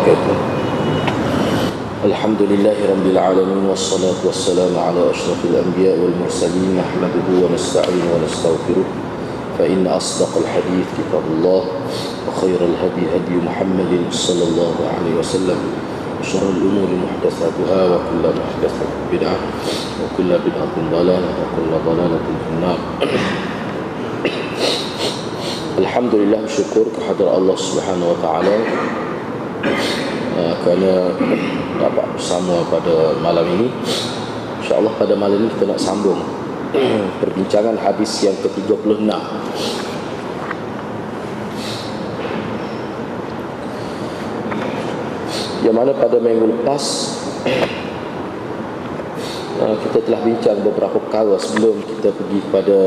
wabarakatuh. Alhamdulillahirabbil alamin wassalatu wassalamu ala asyrafil anbiya wal mursalin nahmaduhu wa nasta'inu wa nastaghfiruh fa inna asdaqal hadits kitabullah wa khairal hadi hadi Muhammadin sallallahu alaihi wasallam wa syarrul umuri muhdatsatuha wa kullu muhdatsatin bid'ah wa kullu bid'atin dhalalah wa kullu dhalalatin finnar. Alhamdulillah, syukur kehadirat Allah Subhanahu wa taala kerana dapat bersama pada malam ini. InsyaAllah pada malam ini kita nak sambung perbincangan hadis yang ke-36. Yang mana pada minggu lepas kita telah bincang beberapa perkara sebelum kita pergi pada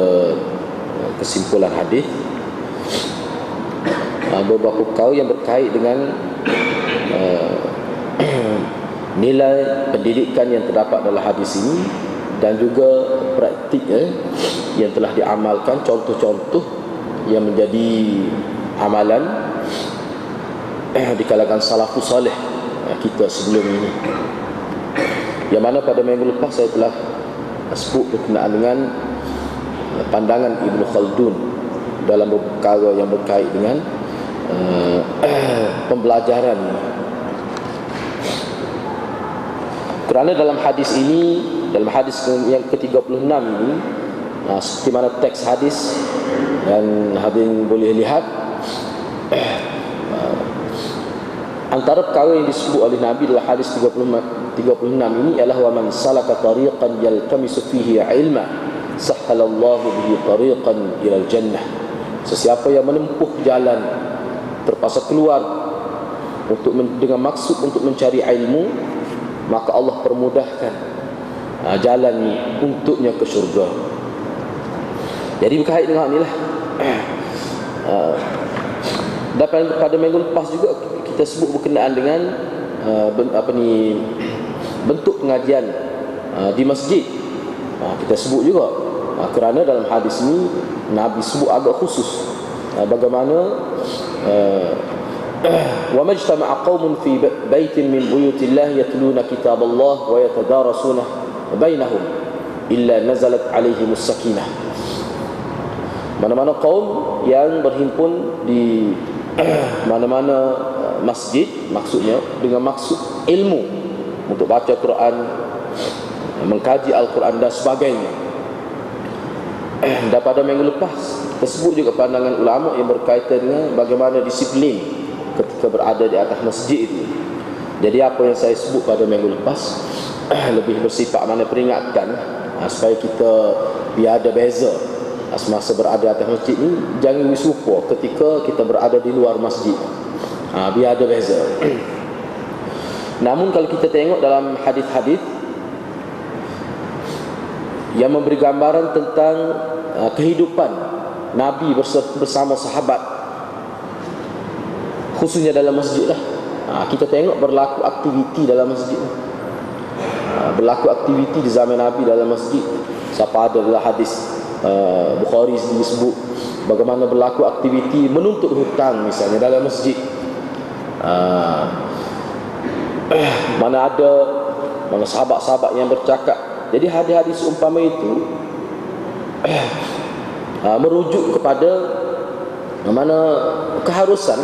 kesimpulan hadis. Beberapa perkara yang berkait dengan nilai pendidikan yang terdapat dalam hadis ini dan juga praktik yang telah diamalkan, contoh-contoh yang menjadi amalan di kalangan salafus salih kita sebelum ini. Yang mana pada minggu lepas saya telah sebut berkenaan dengan pandangan Ibn Khaldun dalam perkara yang berkait dengan pembelajaran. Kerana dalam hadis ini, dalam hadis yang ke-36 ini, seperti mana teks hadis dan hadirin boleh lihat, antara perkara yang disebut oleh Nabi dalam hadis 36 ini ialah wa man salaka tariqan yaltamisu fihi ilma sahhalallahu bihi tariqan ilal jannah. Sesiapa yang menempuh jalan terpaksa keluar dengan maksud untuk mencari ilmu, maka Allah permudahkan jalan untuknya ke syurga. Jadi berkait dengan inilah. Dan pada minggu lepas juga kita sebut berkenaan dengan bentuk pengajian di masjid. Kita sebut juga kerana dalam hadis ini Nabi sebut agak khusus bagaimana wa majtama'a qaumun fi baitin min buyutillah yatluna kitaballah wa yatadarasuna bainahum illa nazalat alaihimus sakinah. Mana-mana kaum yang berhimpun di mana-mana masjid, maksudnya dengan maksud ilmu, untuk baca Quran, mengkaji Al-Quran dan sebagainya. Dan pada minggu lepas tersebut juga pandangan ulama yang berkaitan dengan bagaimana disiplin ketika berada di atas masjid itu. Jadi apa yang saya sebut pada minggu lepas lebih bersifat mana peringatkan supaya kita biar ada beza semasa berada di atas masjid ni. Jangan serupa ketika kita berada di luar masjid, biar ada beza. Namun kalau kita tengok dalam hadis-hadis yang memberi gambaran tentang kehidupan Nabi bersama sahabat, khususnya dalam masjid lah, kita tengok berlaku aktiviti dalam masjid. Berlaku aktiviti di zaman Nabi dalam masjid. Siapa ada dalam hadis Bukhari disebut bagaimana berlaku aktiviti menuntut hutang misalnya dalam masjid. Mana sahabat-sahabat yang bercakap. Jadi hadis-hadis umpama itu merujuk kepada mana keharusan,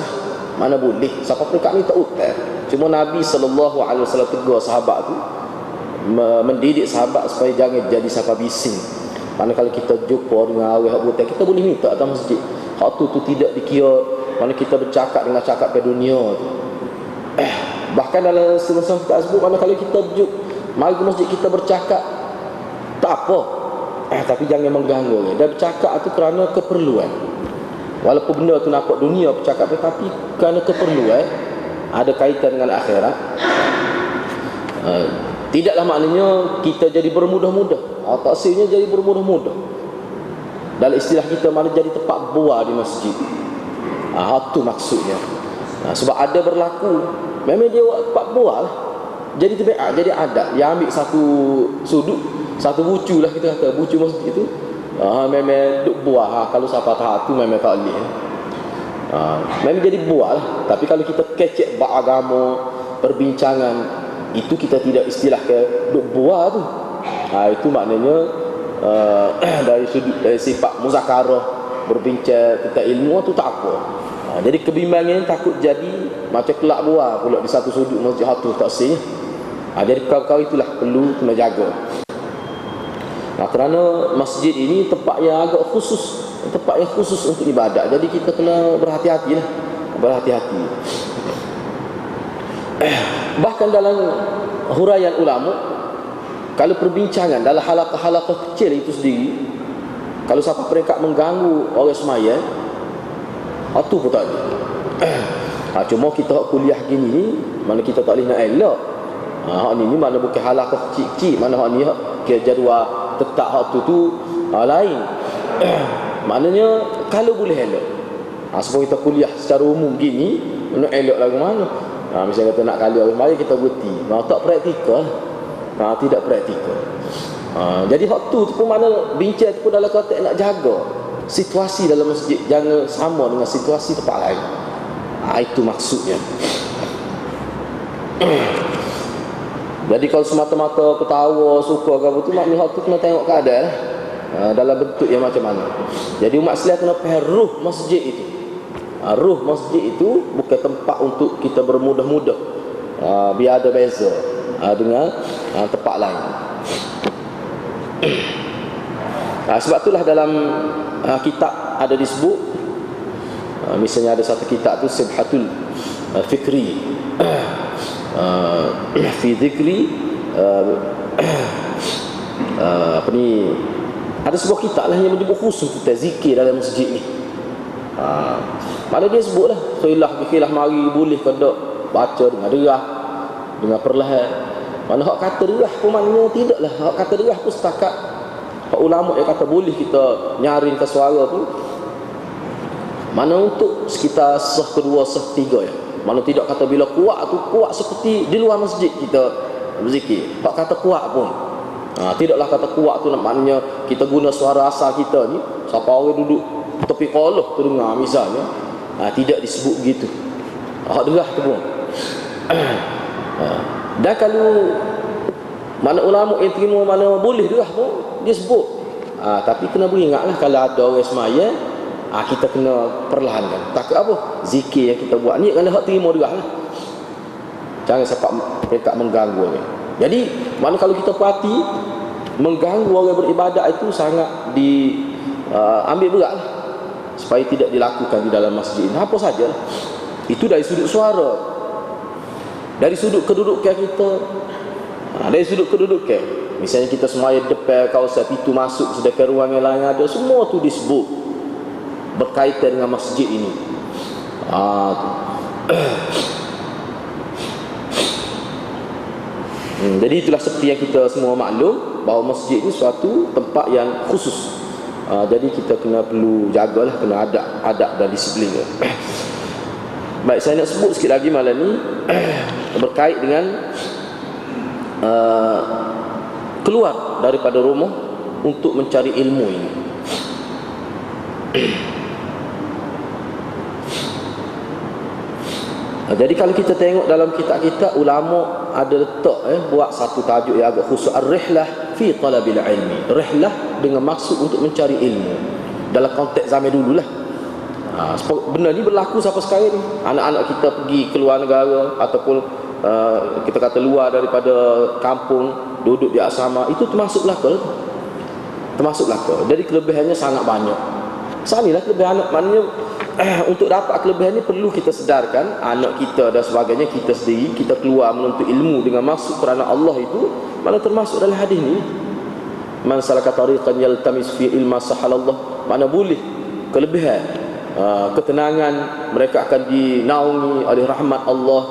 mana boleh siapa pun kat ni tak hutang. Cuma Nabi SAW tegur sahabat tu, mendidik sahabat supaya jangan jadi siapa bising. Mana kalau kita jumpa dengan awal hutang, kita boleh minta atas masjid. Hak tu tidak dikira mana kita bercakap dengan cakap ke dunia tu. Bahkan dalam semasa kita sebut, mana kalau kita mari ke masjid kita bercakap tak apa, tapi jangan mengganggu. Dan bercakap tu kerana keperluan. Walaupun benda tu nampak dunia bercakap, tapi kerana keperluan, ada kaitan dengan akhirat. Tidaklah maknanya kita jadi bermudah-mudah. Taksirnya jadi bermudah-mudah. Dalam istilah kita mana jadi tempat buah di masjid. Itu maksudnya. Sebab ada berlaku, memang dia tempat buah lah. Jadi tabiat, jadi adat. Yang ambil satu sudut, satu bucu lah kita kata, bucu masjid itu, memang duk buah. Kalau siapa tahu tu memang tak boleh. Memang jadi buah lah. Tapi kalau kita kecek bab agama, perbincangan, itu kita tidak istilah ke duk buah tu. Itu maknanya dari sifat muzakarah, berbincang tentang ilmu tu tak apa. Jadi kebimbangan takut jadi macam kelak buah pula di satu sudut masjid hatu tak sih. Jadi kau itulah perlu kena jaga. Kerana masjid ini tempat yang agak khusus, tempat yang khusus untuk ibadat. Jadi kita kena berhati-hati lah, berhati-hati. Bahkan dalam huraian ulama, kalau perbincangan dalam halaqah-halaqah kecil itu sendiri, kalau siapa mereka mengganggu orang semaya, itu pun tak ada. Cuma kita kuliah gini ni, mana kita tak boleh nak elak. Hak ni mana bukan halaqah kecil-kecil, mana hak ni kira jadual tetap hak tu lain. Maknanya kalau boleh elak. Sebab kita kuliah secara umum gini, nak elak lagu mana? Misalnya kata nak kali orang semaya, kita berhenti. Tak praktikal. Tidak praktikal. Jadi hak tu pun mana bincang tu pun dalam konteks nak jaga situasi dalam masjid jangan sama dengan situasi tempat lain. Itu maksudnya. Jadi kalau semata-mata ketawa, suka ke apa tu, maknanya hak tu kena tengok keadaan lah. Dalam bentuk yang macam mana. Jadi umat Islam kena faham ruh masjid itu. Ruh masjid itu bukan tempat untuk kita bermudah-mudah. Biar ada beza dengan tempat lain. Sebab itulah dalam kitab ada disebut, misalnya ada satu kitab tu Sibhatul Fikri fi dhikri apa ni, ada sebuah kitab lah yang menyebut khusus tentang zikir dalam masjid ni. Mana dia sebut lah khilah mari boleh ke tak baca dengan derah, dengan perlahan. Mana hak kata derah pun maknanya tidak lah. Hak kata derah pun setakat hak ulama yang kata boleh kita nyaring ke suara tu, mana untuk sekitar sah kedua, sah ketiga ya. Mana tidak kata bila kuat tu kuat seperti di luar masjid kita berzikir. Tak kata kuat pun. Tidaklah kata kuat tu maknanya kita guna suara asal kita ni. Siapa orang duduk tepi kolah tu dengar misalnya. Tidak disebut begitu. Hak derah tu pun. Dan kalau mana ulama yang terima mana boleh derah pun dia sebut. Tapi kena beringatlah kalau ada orang semaya, kita kena perlahankan. Takut apa? Zikir yang kita buat ni kena hak terima derah lah. Jangan sampai mereka mengganggu orang. Jadi mana kalau kita perhati, mengganggu orang beribadat itu sangat diambil berat lah, supaya tidak dilakukan di dalam masjid. Apa saja lah. Itu dari sudut suara, dari sudut kedudukan kita, dari sudut kedudukan. Misalnya kita semaya depan kawasan pintu masuk, sedangkan ruang yang lain ada, semua tu disebut berkaitan dengan masjid ini. Jadi itulah seperti yang kita semua maklum, bahawa masjid ini suatu tempat yang khusus. Jadi kita kena perlu jagalah, kena adab dan disiplin. Baik, saya nak sebut sikit lagi malam ni berkait dengan keluar daripada rumah untuk mencari ilmu ini. Jadi kalau kita tengok dalam kitab-kitab ulama ada letak buat satu tajuk yang agak khusus, ar-rihlah fi talabil ilmi. Rihlah dengan maksud untuk mencari ilmu dalam konteks zaman dululah. Benda ni berlaku sampai sekarang ni. Anak-anak kita pergi keluar negara ataupun kita kata luar daripada kampung, duduk di asrama, itu termasuk belaka. Termasuk belaka. Jadi kelebihannya sangat banyak. Sanilah kelebihan anak, maknanya untuk dapat kelebihan ni perlu kita sedarkan anak kita dan sebagainya, kita sendiri, kita keluar menuntut ilmu dengan maksud kerana Allah itu, mana termasuk dalam hadis ni, man salaka tariqan yaltamis fi ilma sahalallah, mana boleh kelebihan, ketenangan, mereka akan dinaungi oleh rahmat Allah,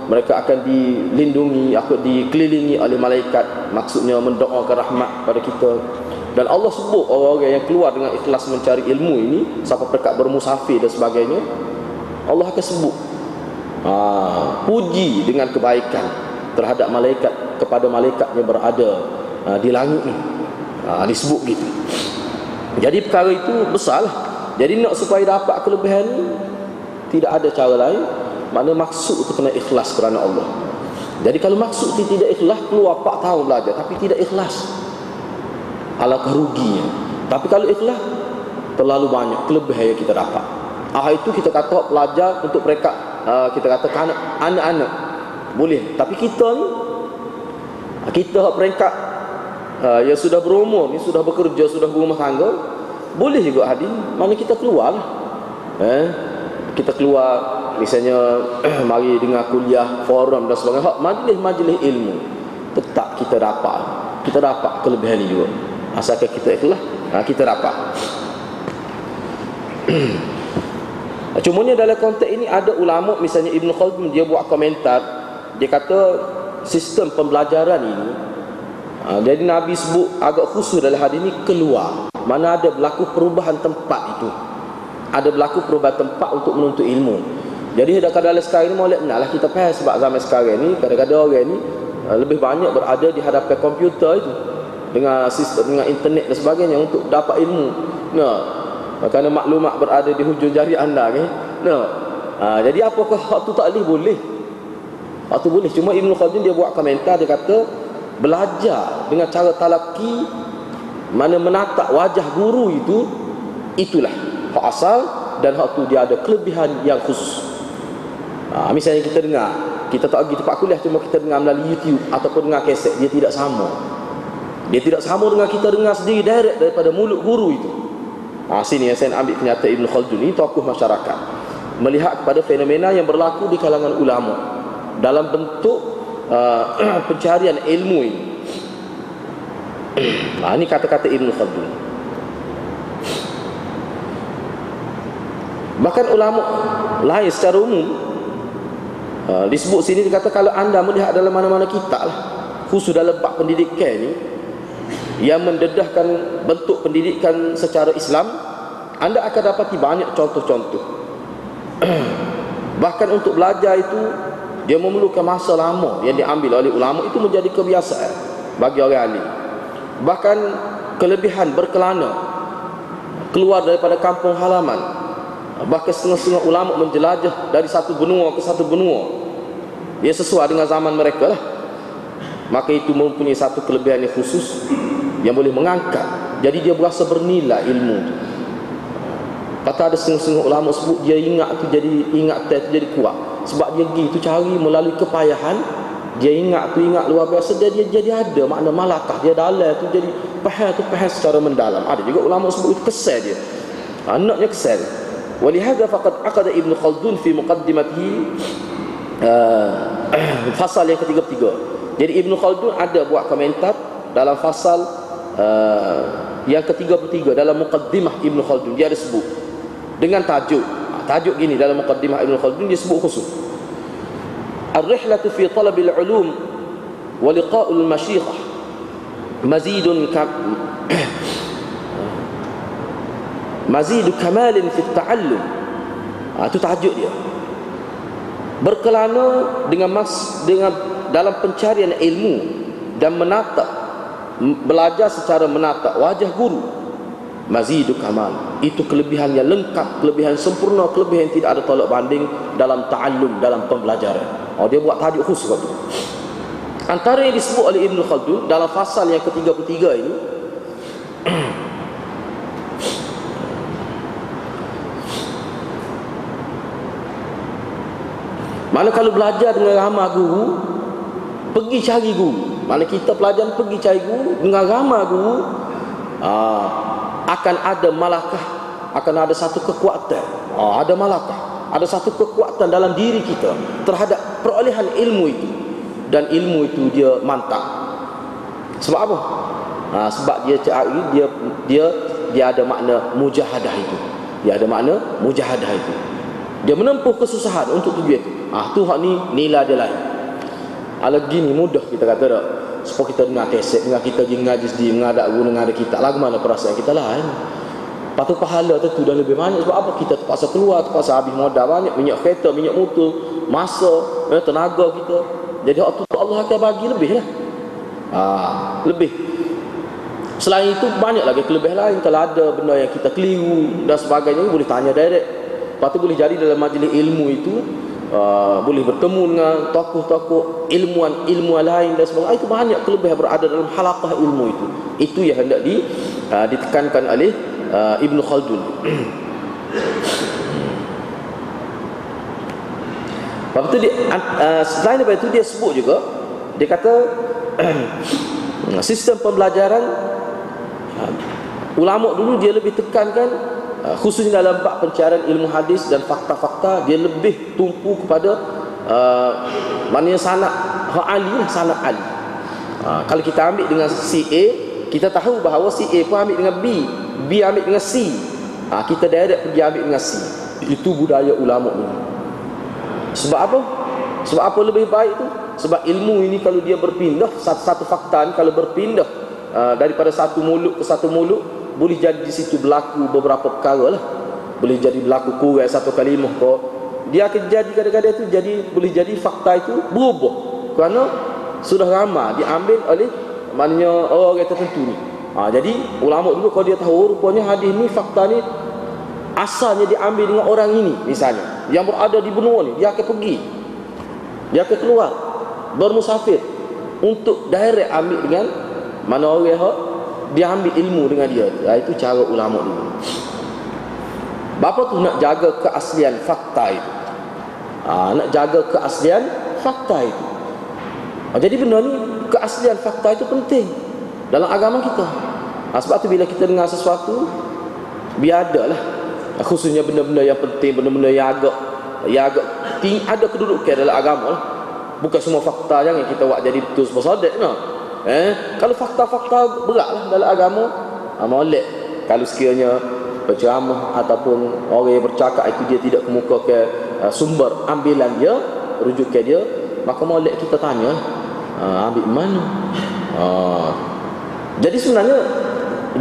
mereka akan dilindungi, akan dikelilingi oleh malaikat, maksudnya mendoakan rahmat pada kita. Dan Allah sebut orang-orang yang keluar dengan ikhlas mencari ilmu ini, siapa perkat bermusafir dan sebagainya, Allah akan sebut puji dengan kebaikan terhadap malaikat, kepada malaikat yang berada di langit ni. Disebut gitu. Jadi perkara itu besar lah. Jadi nak supaya dapat kelebihan ni, Tidak ada cara lain. Mana maksud itu kena ikhlas kerana Allah. Jadi kalau maksud itu tidak ikhlas, keluar 4 tahun belajar tapi tidak ikhlas, alangkah ruginya. Tapi kalau ikhlas, terlalu banyak kelebihan yang kita dapat. Itu kita kata pelajar untuk mereka, kita katakan anak-anak boleh. Tapi kita ni, kita peringkat yang sudah berumur ni, sudah bekerja, sudah berumah tangga, boleh juga hadir. Mana kita keluar lah. Kita keluar misalnya mari dengar kuliah, forum dan sebagainya, majlis-majlis ilmu, tetap kita dapat kelebihan ini juga. Asalkan kita ikhlas, kita dapat. Cumanya dalam konteks ini ada ulama, misalnya Ibn Khaldun, dia buat komentar, dia kata sistem pembelajaran ini, jadi Nabi sebut agak khusus dalam hadis ini, keluar mana ada berlaku perubahan tempat itu, ada berlaku perubahan tempat untuk menuntut ilmu. Jadi kadang-kadang sekarang ni molek benarlah kita faham, sebab zaman sekarang ni kadang-kadang orang ni lebih banyak berada di hadapan komputer itu, dengan sistem, dengan internet dan sebagainya untuk dapat ilmu. Kerana maklumat berada di hujung jari anda kan. Jadi apakah waktu tak boleh? Waktu boleh. Cuma Ibn Khaldun dia buat komentar, dia kata belajar dengan cara talaki, mana menatap wajah guru itu, itulah hak asal, dan hak tu dia ada kelebihan yang khusus. Misalnya kita dengar, kita tak pergi tempat kuliah, cuma kita dengar melalui YouTube ataupun dengar kaset, dia tidak sama. Dia tidak sama dengan kita dengar sendiri direct daripada mulut guru itu. Sini yang saya ambil kenyataan Ibn Khaldun ini, tokoh masyarakat, melihat kepada fenomena yang berlaku di kalangan ulama dalam bentuk pencarian ilmu ini. Ini kata-kata Ibn Khaldun. Bahkan ulama lain secara umum disebut sini, dikata kalau anda melihat dalam mana-mana kitab lah, khusus dalam bab pendidikan ni, yang mendedahkan bentuk pendidikan secara Islam, anda akan dapati banyak contoh-contoh. Bahkan untuk belajar itu, dia memerlukan masa lama yang diambil oleh ulama, itu menjadi kebiasaan bagi orang alim. Bahkan kelebihan berkelana, keluar daripada kampung halaman, bahkan setengah-setengah ulama menjelajah dari satu benua ke satu benua, dia sesuai dengan zaman mereka lah. Maka itu mempunyai satu kelebihan yang khusus yang boleh mengangkat, jadi dia berasa bernilai ilmu tu. Kata ada setengah-setengah ulama sebut dia ingat tu jadi kuat, sebab dia pergi tu cari melalui kepayahan, dia ingat luar biasa, dia jadi ada makna malakah, dia dalam tu jadi faham secara mendalam. Ada juga ulama sebut itu kesal dia, anaknya kesal. ولهذا فقد عقد ابن خلدون في مقدمته fasal yang ke-33. Jadi Ibn Khaldun ada buat komentar dalam fasal yang ke-33 dalam muqaddimah Ibn Khaldun. Dia ada sebut dengan tajuk gini, dalam muqaddimah Ibn Khaldun dia sebut khusus, ar-rihlatu fi talab al-ulum wa liqa' al-masyikhah mazidu kamalin fi ta'allum. Itu tajuk dia, berkelana dengan dalam pencarian ilmu dan menatap, belajar secara menatap wajah guru. Mazidu kamal, itu kelebihan yang lengkap, kelebihan sempurna, kelebihan yang tidak ada tolak banding dalam ta'allum, dalam pembelajaran. Dia buat tajuk khusus waktu. Antara yang disebut oleh Ibn Khaldun dalam fasal yang ke-33 ini, mana kalau belajar dengan ramah guru, pergi cari guru. Mana kita pelajar pergi cari guru dengan ramah guru, akan ada malakah, akan ada satu kekuatan. Ada malakah, ada satu kekuatan dalam diri kita terhadap perolehan ilmu itu, dan ilmu itu dia mantap. Sebab apa? Sebab dia cari, dia ada makna mujahadah itu. Dia ada makna mujahadah itu. Dia menempuh kesusahan untuk tujuan itu. Tu hak ni nilai dia lain. Lagi ni mudah kita kata tak. Supaya kita dengar kaset, dengar kita pergi ngaji sendiri, mengadap guru, mengadap kita, lagu mana perasaan kita lain. Lepas tu pahala tentu dah lebih banyak. Sebab apa? Kita terpaksa keluar, terpaksa habis modal banyak, minyak kereta, minyak motor, masa, tenaga kita. Jadi hak tu Allah akan bagi lebih lah. Lebih. Selain itu banyak lagi kelebihan lain. Kalau ada benda yang kita keliru dan sebagainya, boleh tanya direct. Lepas tu boleh jadi dalam majlis ilmu itu boleh bertemu dengan tokoh-tokoh ilmuwan lain dan sebagainya. Itu banyak kelebihan berada dalam halaqah ilmu itu. Itu yang hendak ditekankan oleh Ibn Khaldun. Lepas tu selain daripada itu dia sebut juga, dia kata sistem pembelajaran ulama dulu dia lebih tekankan, khususnya dalam bab pencarian ilmu hadis dan fakta-fakta, dia lebih tumpu kepada maknanya sanad ali lah, sanad ali. Kalau kita ambil dengan si A, kita tahu bahawa si A pun ambil dengan B ambil dengan C, kita direct pergi ambil dengan C. Itu budaya ulama dulu. Sebab apa? Sebab apa lebih baik tu? Sebab ilmu ini kalau dia berpindah, satu fakta ni kalau berpindah daripada satu mulut ke satu mulut, boleh jadi di situ berlaku beberapa perkara lah. Boleh jadi berlaku kurang satu kalimah ke, dia akan jadi kadang-kadang tu boleh jadi fakta itu berubah kerana sudah ramai diambil oleh maknanya orang tertentu ni. Jadi ulama dulu kalau dia tahu rupanya hadis ni, fakta ni asalnya diambil dengan orang ini misalnya, yang berada di benua ni, dia akan pergi, dia akan keluar bermusafir untuk direct ambil dengan mana orang dia ambil ilmu dengan dia. Itu cara ulama dulu. Bapa tu nak jaga keaslian fakta itu. Nak jaga keaslian fakta itu. Jadi benda ni, keaslian fakta itu penting dalam agama kita. Sebab tu bila kita dengar sesuatu, biar ada lah, khususnya benda-benda yang penting, benda-benda yang agak ada kedudukan dalam agama lah. Bukan semua fakta jangan kita buat jadi betul bersodak no. Kalau fakta-fakta berat lah dalam agama, molek kalau sekiranya penceramah ataupun orang yang bercakap itu dia tidak kemukakan sumber ambilan dia, rujukan dia, maka molek kita tanya, ambil mana? Jadi sebenarnya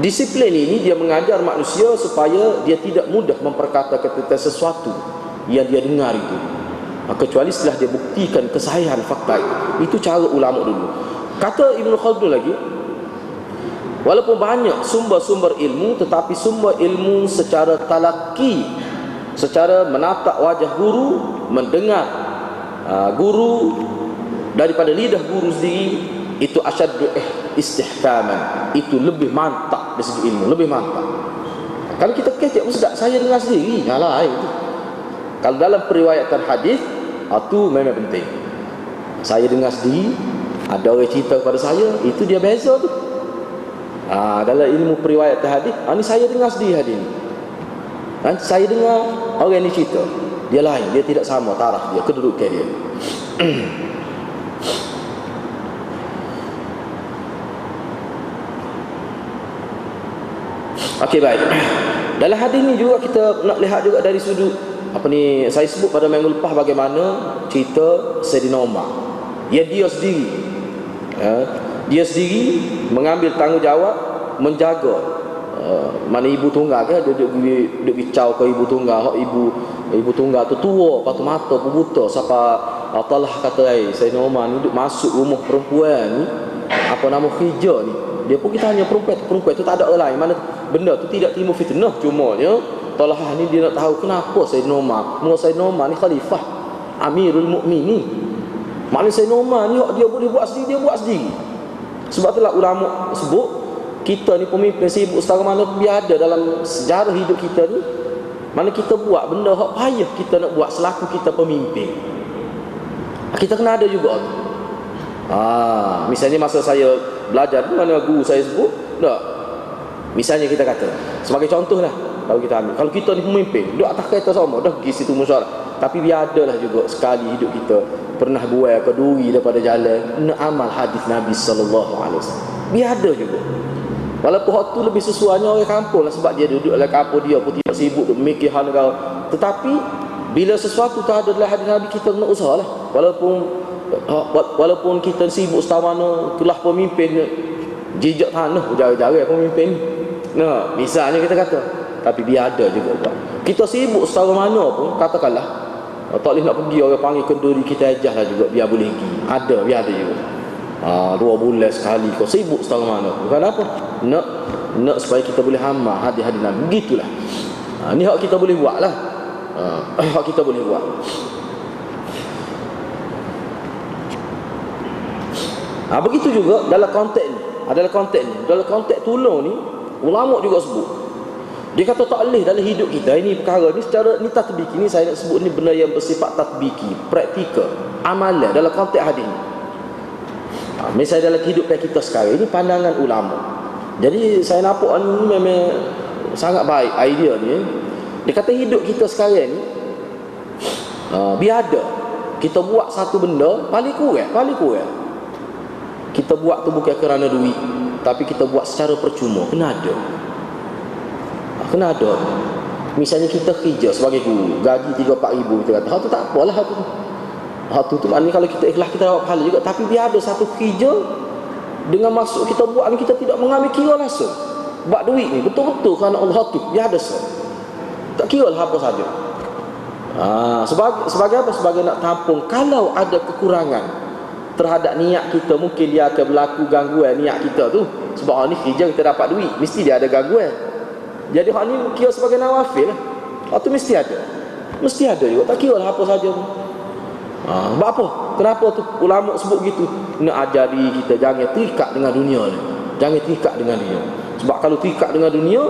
disiplin ini dia mengajar manusia supaya dia tidak mudah memperkatakan tentang sesuatu yang dia dengar itu, kecuali setelah dia buktikan kesahihan fakta itu. Itu cara ulama dulu. Kata Ibn Khaldun lagi, walaupun banyak sumber-sumber ilmu, tetapi sumber ilmu secara talaki, secara menatap wajah guru, mendengar guru daripada lidah guru sendiri, itu asyaddu istihkaman, itu lebih mantap dari segi ilmu, lebih mantap. Kalau kita kecek ustaz, saya dengar sendiri, alah itu. Kalau dalam periwayatan hadis, itu memang penting. Saya dengar sendiri, ada orang cerita kepada saya, itu dia beza tu. Dalam ilmu periwayatan hadis, ni saya dengar sendiri hadis ni. Saya dengar orang ni cerita, dia lain, dia tidak sama taraf dia, kedudukan dia. Okey, baik. Dalam hadis ni juga kita nak lihat juga dari sudut saya sebut pada minggu lepas bagaimana cerita Sayyidina Umar. Dia sendiri dia sendiri mengambil tanggungjawab menjaga mana ibu tunggal ke, dia duduk bicau ke ibu tunggal. Ibu tunggal tu tua, lepas tu mata pun buta. Siapa Allah kata, Sayyidina Umar ni duduk masuk rumah perempuan ni, apa nama Khijah ni, dia pun kita hanya perempuan tu tak ada orang lain. Mana benda tu tidak timbul fitnah, cumanya Talhah ni dia nak tahu kenapa Sayyidina Umar. Sayyidina Umar ni khalifah, Amirul Mukminin. Maknanya Sayyidina Umar ni dia boleh buat sendiri, dia buat sendiri. Sebab itulah ulama sebut, kita ni pemimpin sibuk setara mana biar ada dalam sejarah hidup kita ni, mana kita buat benda hak payah kita nak buat selaku kita pemimpin. Kita kena ada juga. Misalnya masa saya belajar di mana guru saya sebut, tak? Misalnya kita kata, sebagai contoh lah, kalau kita ambil, kalau kita ni pemimpin, duduk atas kereta sama, dah pergi situ musyawarah, tapi biar ada lah juga sekali hidup kita pernah buai keduri daripada jalan, nak amal hadis Nabi SAW. Biar ada juga. Walaupun hak tu lebih sesuainya orang kampung lah, sebab dia duduk dalam kampung dia pun tidak sibuk duk mikir hal negara. Tetapi bila sesuatu tu ada dalam hadis Nabi, kita kena usaha lah. Walaupun kita sibuk setara mana, kelah pemimpin jejak tanah jari-jari pemimpin. Misalnya kita kata, tapi biar ada juga buat. Kita sibuk setara mana pun, katakanlah tak boleh nak pergi, orang panggil kenduri, kita ajah lah juga, biar boleh pergi. Biar ada juga. 2 bulan sekali kau sibuk setara mana. Bukan apa, nak supaya kita boleh amal hadis-hadis Nabi. Begitulah. Ni hak kita boleh buat lah. kita boleh buat. Begitu juga dalam konteks ni. Dalam konteks tolong ni, ulama juga sebut. Dia kata tak boleh dalam hidup kita ini perkara ni secara ni tatbiki ni, saya nak sebut ni benda yang bersifat tatbiki, praktikal, amalan dalam konteks hadis ni. Misalnya dalam kehidupan kita sekarang ini pandangan ulama. Jadi saya nampak ni memang sangat baik idea ni. Dia kata hidup kita sekarang ni biada kita buat satu benda paling kurang kita buat tu bukan kerana duit, tapi kita buat secara percuma. Kena ada. Misalnya kita kerja sebagai guru, gaji 3-4 ribu, kita kata tu tak apalah, tu maknanya kalau kita ikhlas kita dapat pahala juga. Tapi dia ada satu kerja dengan maksud kita buat ni, kita tidak mengambil kira langsung. Buat duit ni betul-betul kerana Allah tu, dia ada tak kira lah apa saja. Sebagai apa? Sebagai nak tampung kalau ada kekurangan terhadap niat kita, mungkin dia akan berlaku gangguan niat kita tu. Sebab hak ni kerja kita dapat duit, mesti dia ada gangguan. Jadi hak ni kira sebagai nawafil lah. Hak tu mesti ada juga, tak kira lah apa saja tu. Sebab apa? Kenapa tu ulama sebut gitu? Nak ajari kita jangan terikat dengan dunia ni. Jangan terikat dengan dunia. Sebab kalau terikat dengan dunia,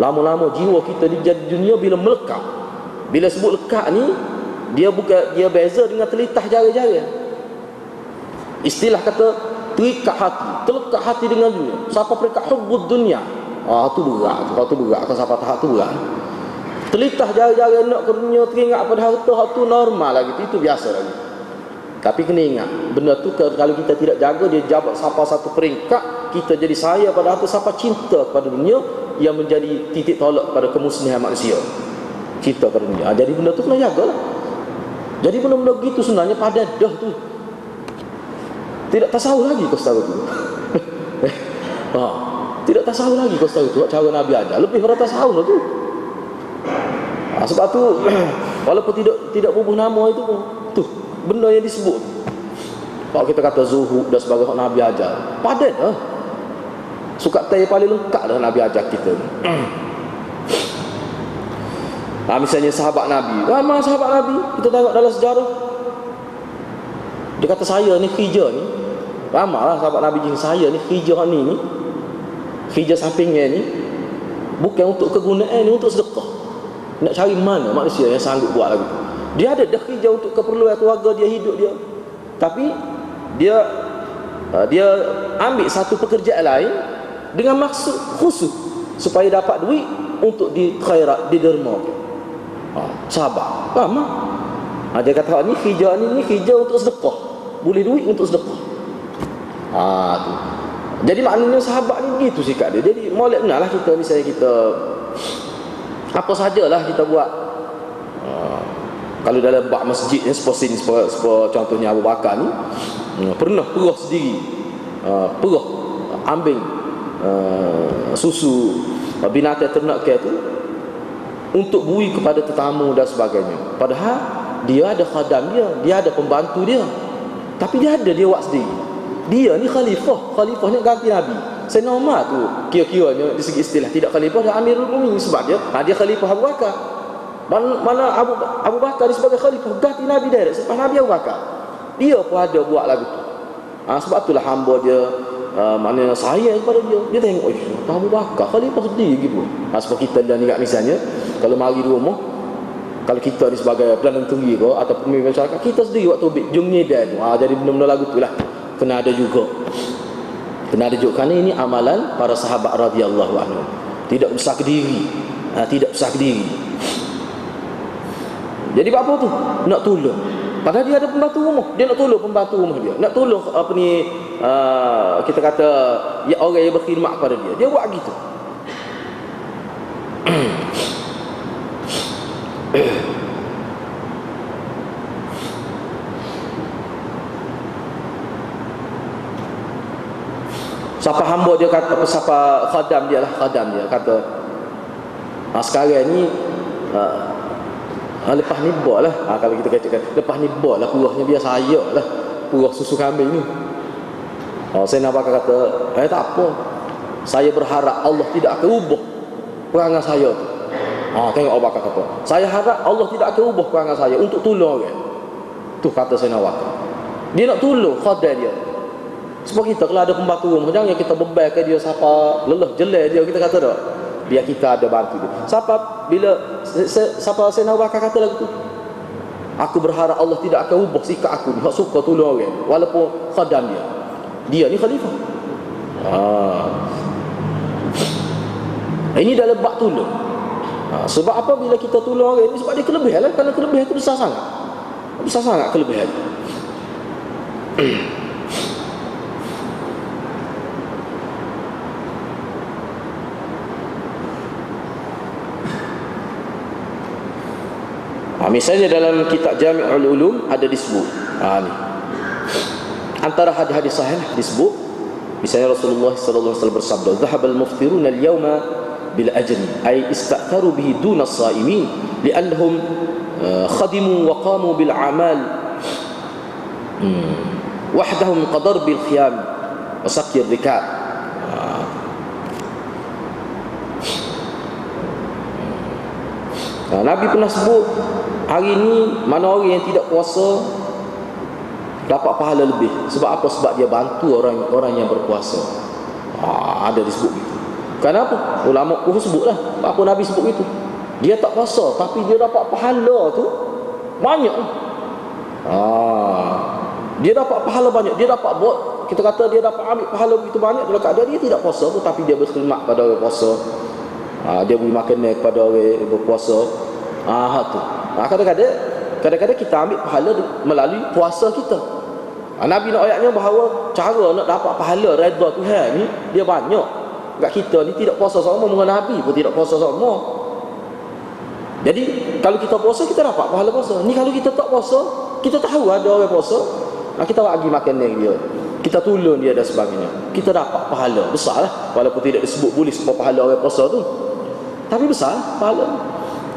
lama-lama jiwa kita di dunia bila melekat. Bila sebut lekat ni, dia beza dengan terlitah jari-jari. Istilah kata terikat hati, terlekat hati dengan dunia. Siapa terikat hubbud dunia, tu berat. Kalau tu berat, kalau siapa tahap tu berat. Terlitah jari-jari nak ke dunia, teringat pada harta, tu normal lagi, itu biasa lagi. Tapi kena ingat, benda tu kalau kita tidak jaga, dia jabat siapa satu peringkat, kita jadi saya pada harta, siapa cinta kepada dunia, yang menjadi titik tolak pada kemusnahan manusia. Cinta pada dunia. Jadi benda tu kena jagalah. Jadi benda-benda gitu sebenarnya pada dah tu. Tidak tasawuf lagi kau tahu tu. Tidak tasawuf lagi kau tahu tu cara Nabi ajar. Lebih pada tasawuf tu. Sebab tu walaupun tidak bubuh nama itu pun tu benda yang disebut. Kalau kita kata zuhud dan sebagainya Nabi ajar, padat dah. Sukat tay paling lengkap dah Nabi ajar kita. Misalnya sahabat Nabi. Ramai sahabat Nabi kita tengok dalam sejarah. Dia kata saya ni kerja ni, ramailah sahabat Nabi jenis saya ni kerja ni kerja sampingan ni bukan untuk kegunaan ni, untuk sedekah. Nak cari mana manusia yang sanggup buat lagi. Dia ada dah kerja untuk keperluan keluarga dia, hidup dia. Tapi dia ambil satu pekerjaan lain dengan maksud khusus supaya dapat duit untuk di khairat, di derma. Sahabat ramai. Dia kata ni kerja ni kerja untuk sedekah. Boleh duit untuk sedekah. Tu. Jadi maknanya sahabat ni begitu sikap dia. Jadi molek benarlah kita, misalnya kita apa sajalah kita buat. Kalau dalam bab masjid ni seperti contohnya Abu Bakar ni pernah perah sendiri. Perah ambing susu binatang ternak tu untuk bui kepada tetamu dan sebagainya. Padahal dia ada khadam dia ada pembantu dia. Tapi dia buat sendiri. Dia ni khalifahnya ganti Nabi. Sayyidina Umar tu kira-kiranya di segi istilah tidak khalifah, dah Amirul Mukminin sebab dia khalifah Abu Bakar. Mana Abu Bakar dia sebagai khalifah ganti Nabi direct sebab Nabi Abu Bakar. Dia pun ada buat lagu tu. Sebab itulah hamba dia maknanya sayang kepada dia. Dia tengok Abu Bakar khalifah sendiri gitu. Sebab kita dan ingat misalnya kalau mari di rumah, kalau kita ni sebagai pelanan tinggi ke atau pemimpin masyarakat, kita sendiri waktu jom nyedan. Jadi benda-benda lagu tu lah kena ada juga. Kerana ini amalan para sahabat radhiyallahu anhu. Tidak besar ke diri. Jadi apa tu? Nak tolong. Padahal dia ada pembantu rumah. Dia nak tolong pembantu rumah dia. Nak tolong kita kata ya orang yang berkhidmat kepada dia. Dia buat gitu. Siapa hamba dia kata, siapa khadam dia kata sekarang ni lepas ni bol lah. Kalau kita katakan lepas ni bol lah, purahnya biar saya lah, purah susu kambing ni. Saya nak kata tak apa, saya berharap Allah tidak akan ubah perangai saya tu. Tengok Abu Bakar kata, saya harap Allah tidak akan ubah perangai saya untuk tolong orang. Tu kata Sayyidina Abu Bakar. Dia nak tolong khadar dia. Sebab kita kalau ada pembantu rumah, jangan kita bebankan dia siapa lelah jelek dia, kita kata tak, biar kita ada bantu dia. Siapa Sayyidina Abu Bakar kata lagu tu, aku berharap Allah tidak akan ubah sikap aku ni, hak suka tolong orang walaupun khadam dia ni khalifah. Ini dalam bab tolong. Sebab apa bila kita tolong orang ni, sebab dia kelebihan lah, kerana kelebihan itu besar sangat kelebihan. Misalnya dalam kitab Jami'ul Ulum ada disebut ni. Antara hadis-hadis sahih disebut, misalnya Rasulullah sallallahu alaihi wasallam bersabda, "Dhahabal muftiruna al-yawma bil ajri," ay ista'tharu bihi duna as-sa'imin li'annahum khadimu wa qamu bil a'mal wahdahum qadar bil khiyam wa saqi ar-rikab. Nabi pernah sebut, hari ini mana orang yang tidak puasa dapat pahala lebih. Sebab apa? Sebab dia bantu orang yang berpuasa. Ada disebut gitu. Kenapa? Ulama pun sebutlah. Apa Nabi sebut itu? Dia tak puasa tapi dia dapat pahala tu banyak. Dia dapat pahala banyak. Dia dapat buat, kita kata dia dapat ambil pahala begitu banyak dalam keadaan dia tidak puasa pun, tapi dia berkhidmat pada orang puasa. Dia beri makanan kepada orang berpuasa. Tu. Kadang-kadang kita ambil pahala melalui puasa kita. Nabi nak ayatnya bahawa cara nak dapat pahala redha Tuhan ni dia banyak. Kat kita ni tidak puasa sama, dengan Nabi pun tidak puasa sama. Jadi kalau kita puasa kita dapat pahala puasa. Ni kalau kita tak puasa, kita tahu ada orang puasa, kita bagi makanan dia, kita tolong dia dan sebagainya, kita dapat pahala besar lah. Walaupun tidak disebut boleh semua pahala orang puasa tu, tapi besar pahala.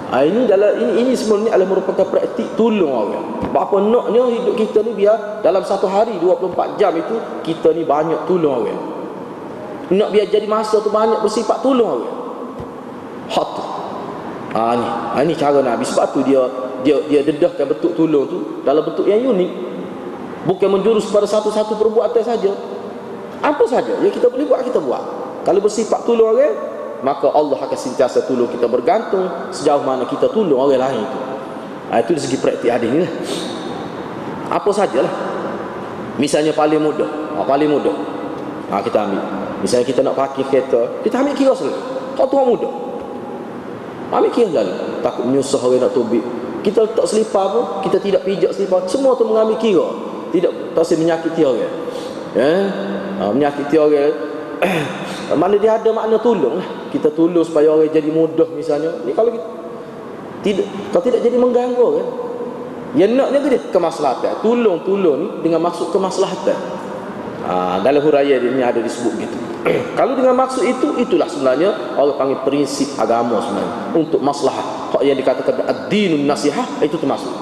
Ini sebenarnya adalah merupakan praktik tolong orang. Apa naknya hidup kita ni biar dalam satu hari 24 jam itu kita ni banyak tolong orang. Nak biar jadi masa tu banyak bersifat tolong orang. Hak tu. Ini cara Nabi. Sebab tu dia dedahkan bentuk tolong tu dalam bentuk yang unik. Bukan menjurus pada satu-satu perbuatan saja. Apa saja yang kita boleh buat, kita buat. Kalau bersifat tolong orang, maka Allah akan sentiasa tolong kita, bergantung sejauh mana kita tolong orang lain itu. Itu dari segi praktik hadis ni lah. Apa sajalah. Misalnya paling mudah, kita ambil. Misalnya kita nak parkir kereta, kita ambil kira selalu. Kau tu orang mudah, ambil kira selalu. Takut menyusah orang nak tubik. Kita letak selipar pun, kita tidak pijak selipar, semua tu mengambil kira. Tidak terasa menyakiti orang. Menyakiti orang. Mana dia ada makna tolong lah. Kita tolong supaya orang jadi mudah misalnya. Ni kalau tidak jadi mengganggu kan. Yang naknya tu dia kemaslahatan. Tolong ni dengan maksud kemaslahatan. Dalam huraian ini ada disebut gitu. Kalau dengan maksud itu, itulah sebenarnya orang panggil prinsip agama sebenarnya, untuk maslahah. Hak yang dikatakan ad-dinun nasihah, itu termasuk.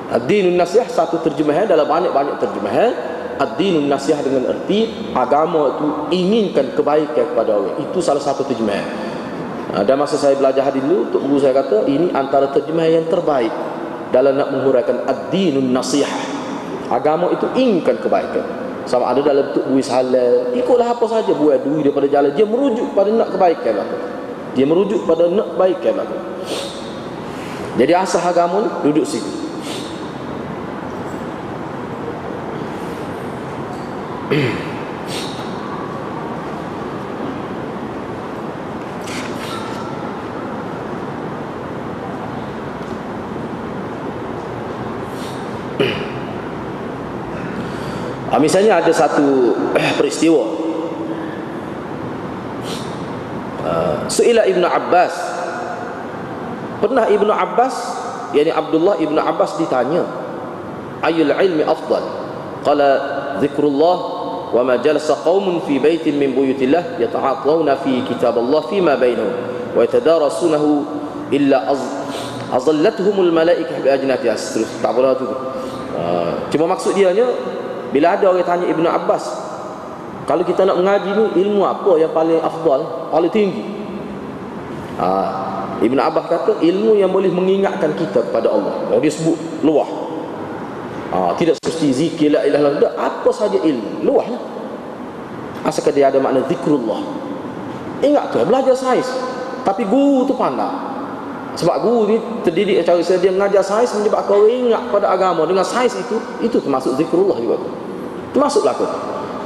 Ad-dinun nasihah satu terjemahan dalam banyak-banyak terjemahan. Ad-dinun nasihah dengan erti agama itu inginkan kebaikan kepada orang. Itu salah satu terjemahan. Dan masa saya belajar hadis dulu, untuk guru saya kata ini antara terjemahan yang terbaik dalam nak menghuraikan ad-dinun nasihah. Agama itu inginkan kebaikan. Sama ada dalam bentuk buis halal, ikutlah apa saja, buat duit daripada jalan, dia merujuk pada nak kebaikan lah. Dia merujuk pada nak kebaikan lah. Jadi asas agama ni duduk situ. Misalnya ada satu peristiwa, Su'ila Ibnu Abbas, pernah Ibnu Abbas, yakni Abdullah Ibnu Abbas ditanya, ayul ilmi afdal? Qala zikrullah wa ma jalasa qaumun fi baitin min buyutillah yata'atawna fi kitaballah fima bainahum wa yatadarasunahu illa azallatuhumul malaikah bi ajnatiha. Tak boleh tu. Cuma maksud dia nya, bila ada orang tanya Ibnu Abbas, kalau kita nak mengaji ni, ilmu apa yang paling afdal, paling tinggi? Ibn Abbas kata ilmu yang boleh mengingatkan kita kepada Allah. Dia sebut luah. Tidak mesti zikir la ilaha illallah, apa saja ilmu luah lah, asalkan dia ada makna zikrullah. Ingat tu, belajar sains tapi guru tu pandai. Sebab guru ni terdidik cara dia mengajar sains menyebabkan kau ingat pada agama dengan sains itu termasuk zikrullah juga tu. Termasuklah tu.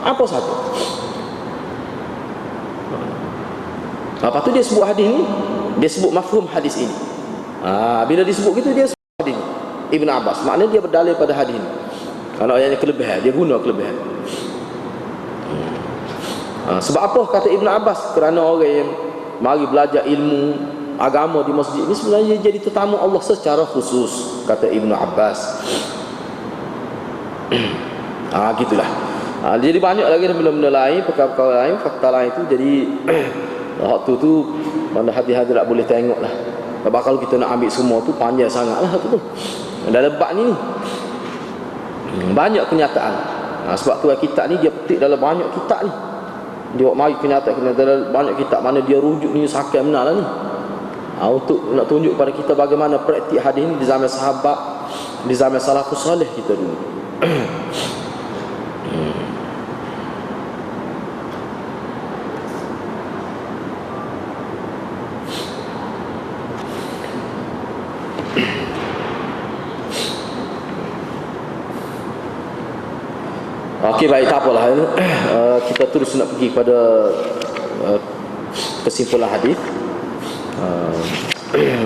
Apa saja. Lepas tu dia sebut hadis ni, dia sebut mafhum hadis ini. Bila disebut gitu dia sebut hadis ni Ibn Abbas, maknanya dia berdalil pada hadis ni. Kalau ayatnya kelebihan, dia guna kelebihan. Sebab apa kata Ibn Abbas? Kerana orang yang mari belajar ilmu agama di masjid ni sebenarnya jadi tetamu Allah secara khusus, kata Ibn Abbas. Gitulah. Jadi banyak lagi benda-benda lain, perkara-perkara lain, fakta lain tu. Jadi waktu tu mana hati-hati tak boleh tengok lah. Sebab kalau kita nak ambil semua tu panjang sangat lah tu. Dalam bab ni banyak kenyataan. Sebab tu kitab ni dia petik dalam banyak kitab ni. Dia buat mari kenyataan dalam banyak kitab, mana dia rujuk ni sakit benar lah ni. Untuk nak tunjuk pada kita bagaimana praktik hadis ni di zaman sahabat, di zaman salafus salih kita dulu. Okey, baik, tak apalah. Kita terus nak pergi pada kesimpulan hadis.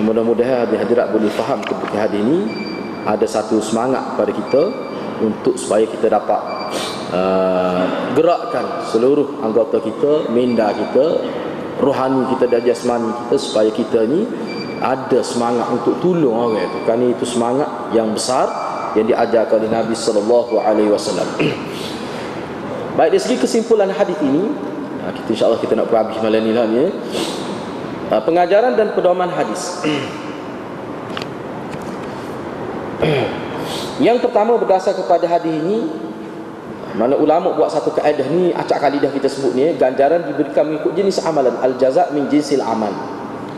Mudah-mudahan hadirat boleh faham kepada hadis ini. Ada satu semangat pada kita untuk supaya kita dapat gerakkan seluruh anggota kita, minda kita, rohani kita dan jasmani kita, supaya kita ni ada semangat untuk tolong orang itu. Kerana itu semangat yang besar yang diajarkan oleh Nabi sallallahu alaihi wasallam. Baik, dari segi kesimpulan hadis ini, kita insya-Allah kita nak habis malam ni lah ni. Pengajaran dan pedoman hadis. Yang pertama berdasar kepada hadis ini, mana ulama buat satu kaedah ni, acak kalidah kita sebut ni, ganjaran diberikan mengikut jenis amalan, al-jaza' min jinsil amal.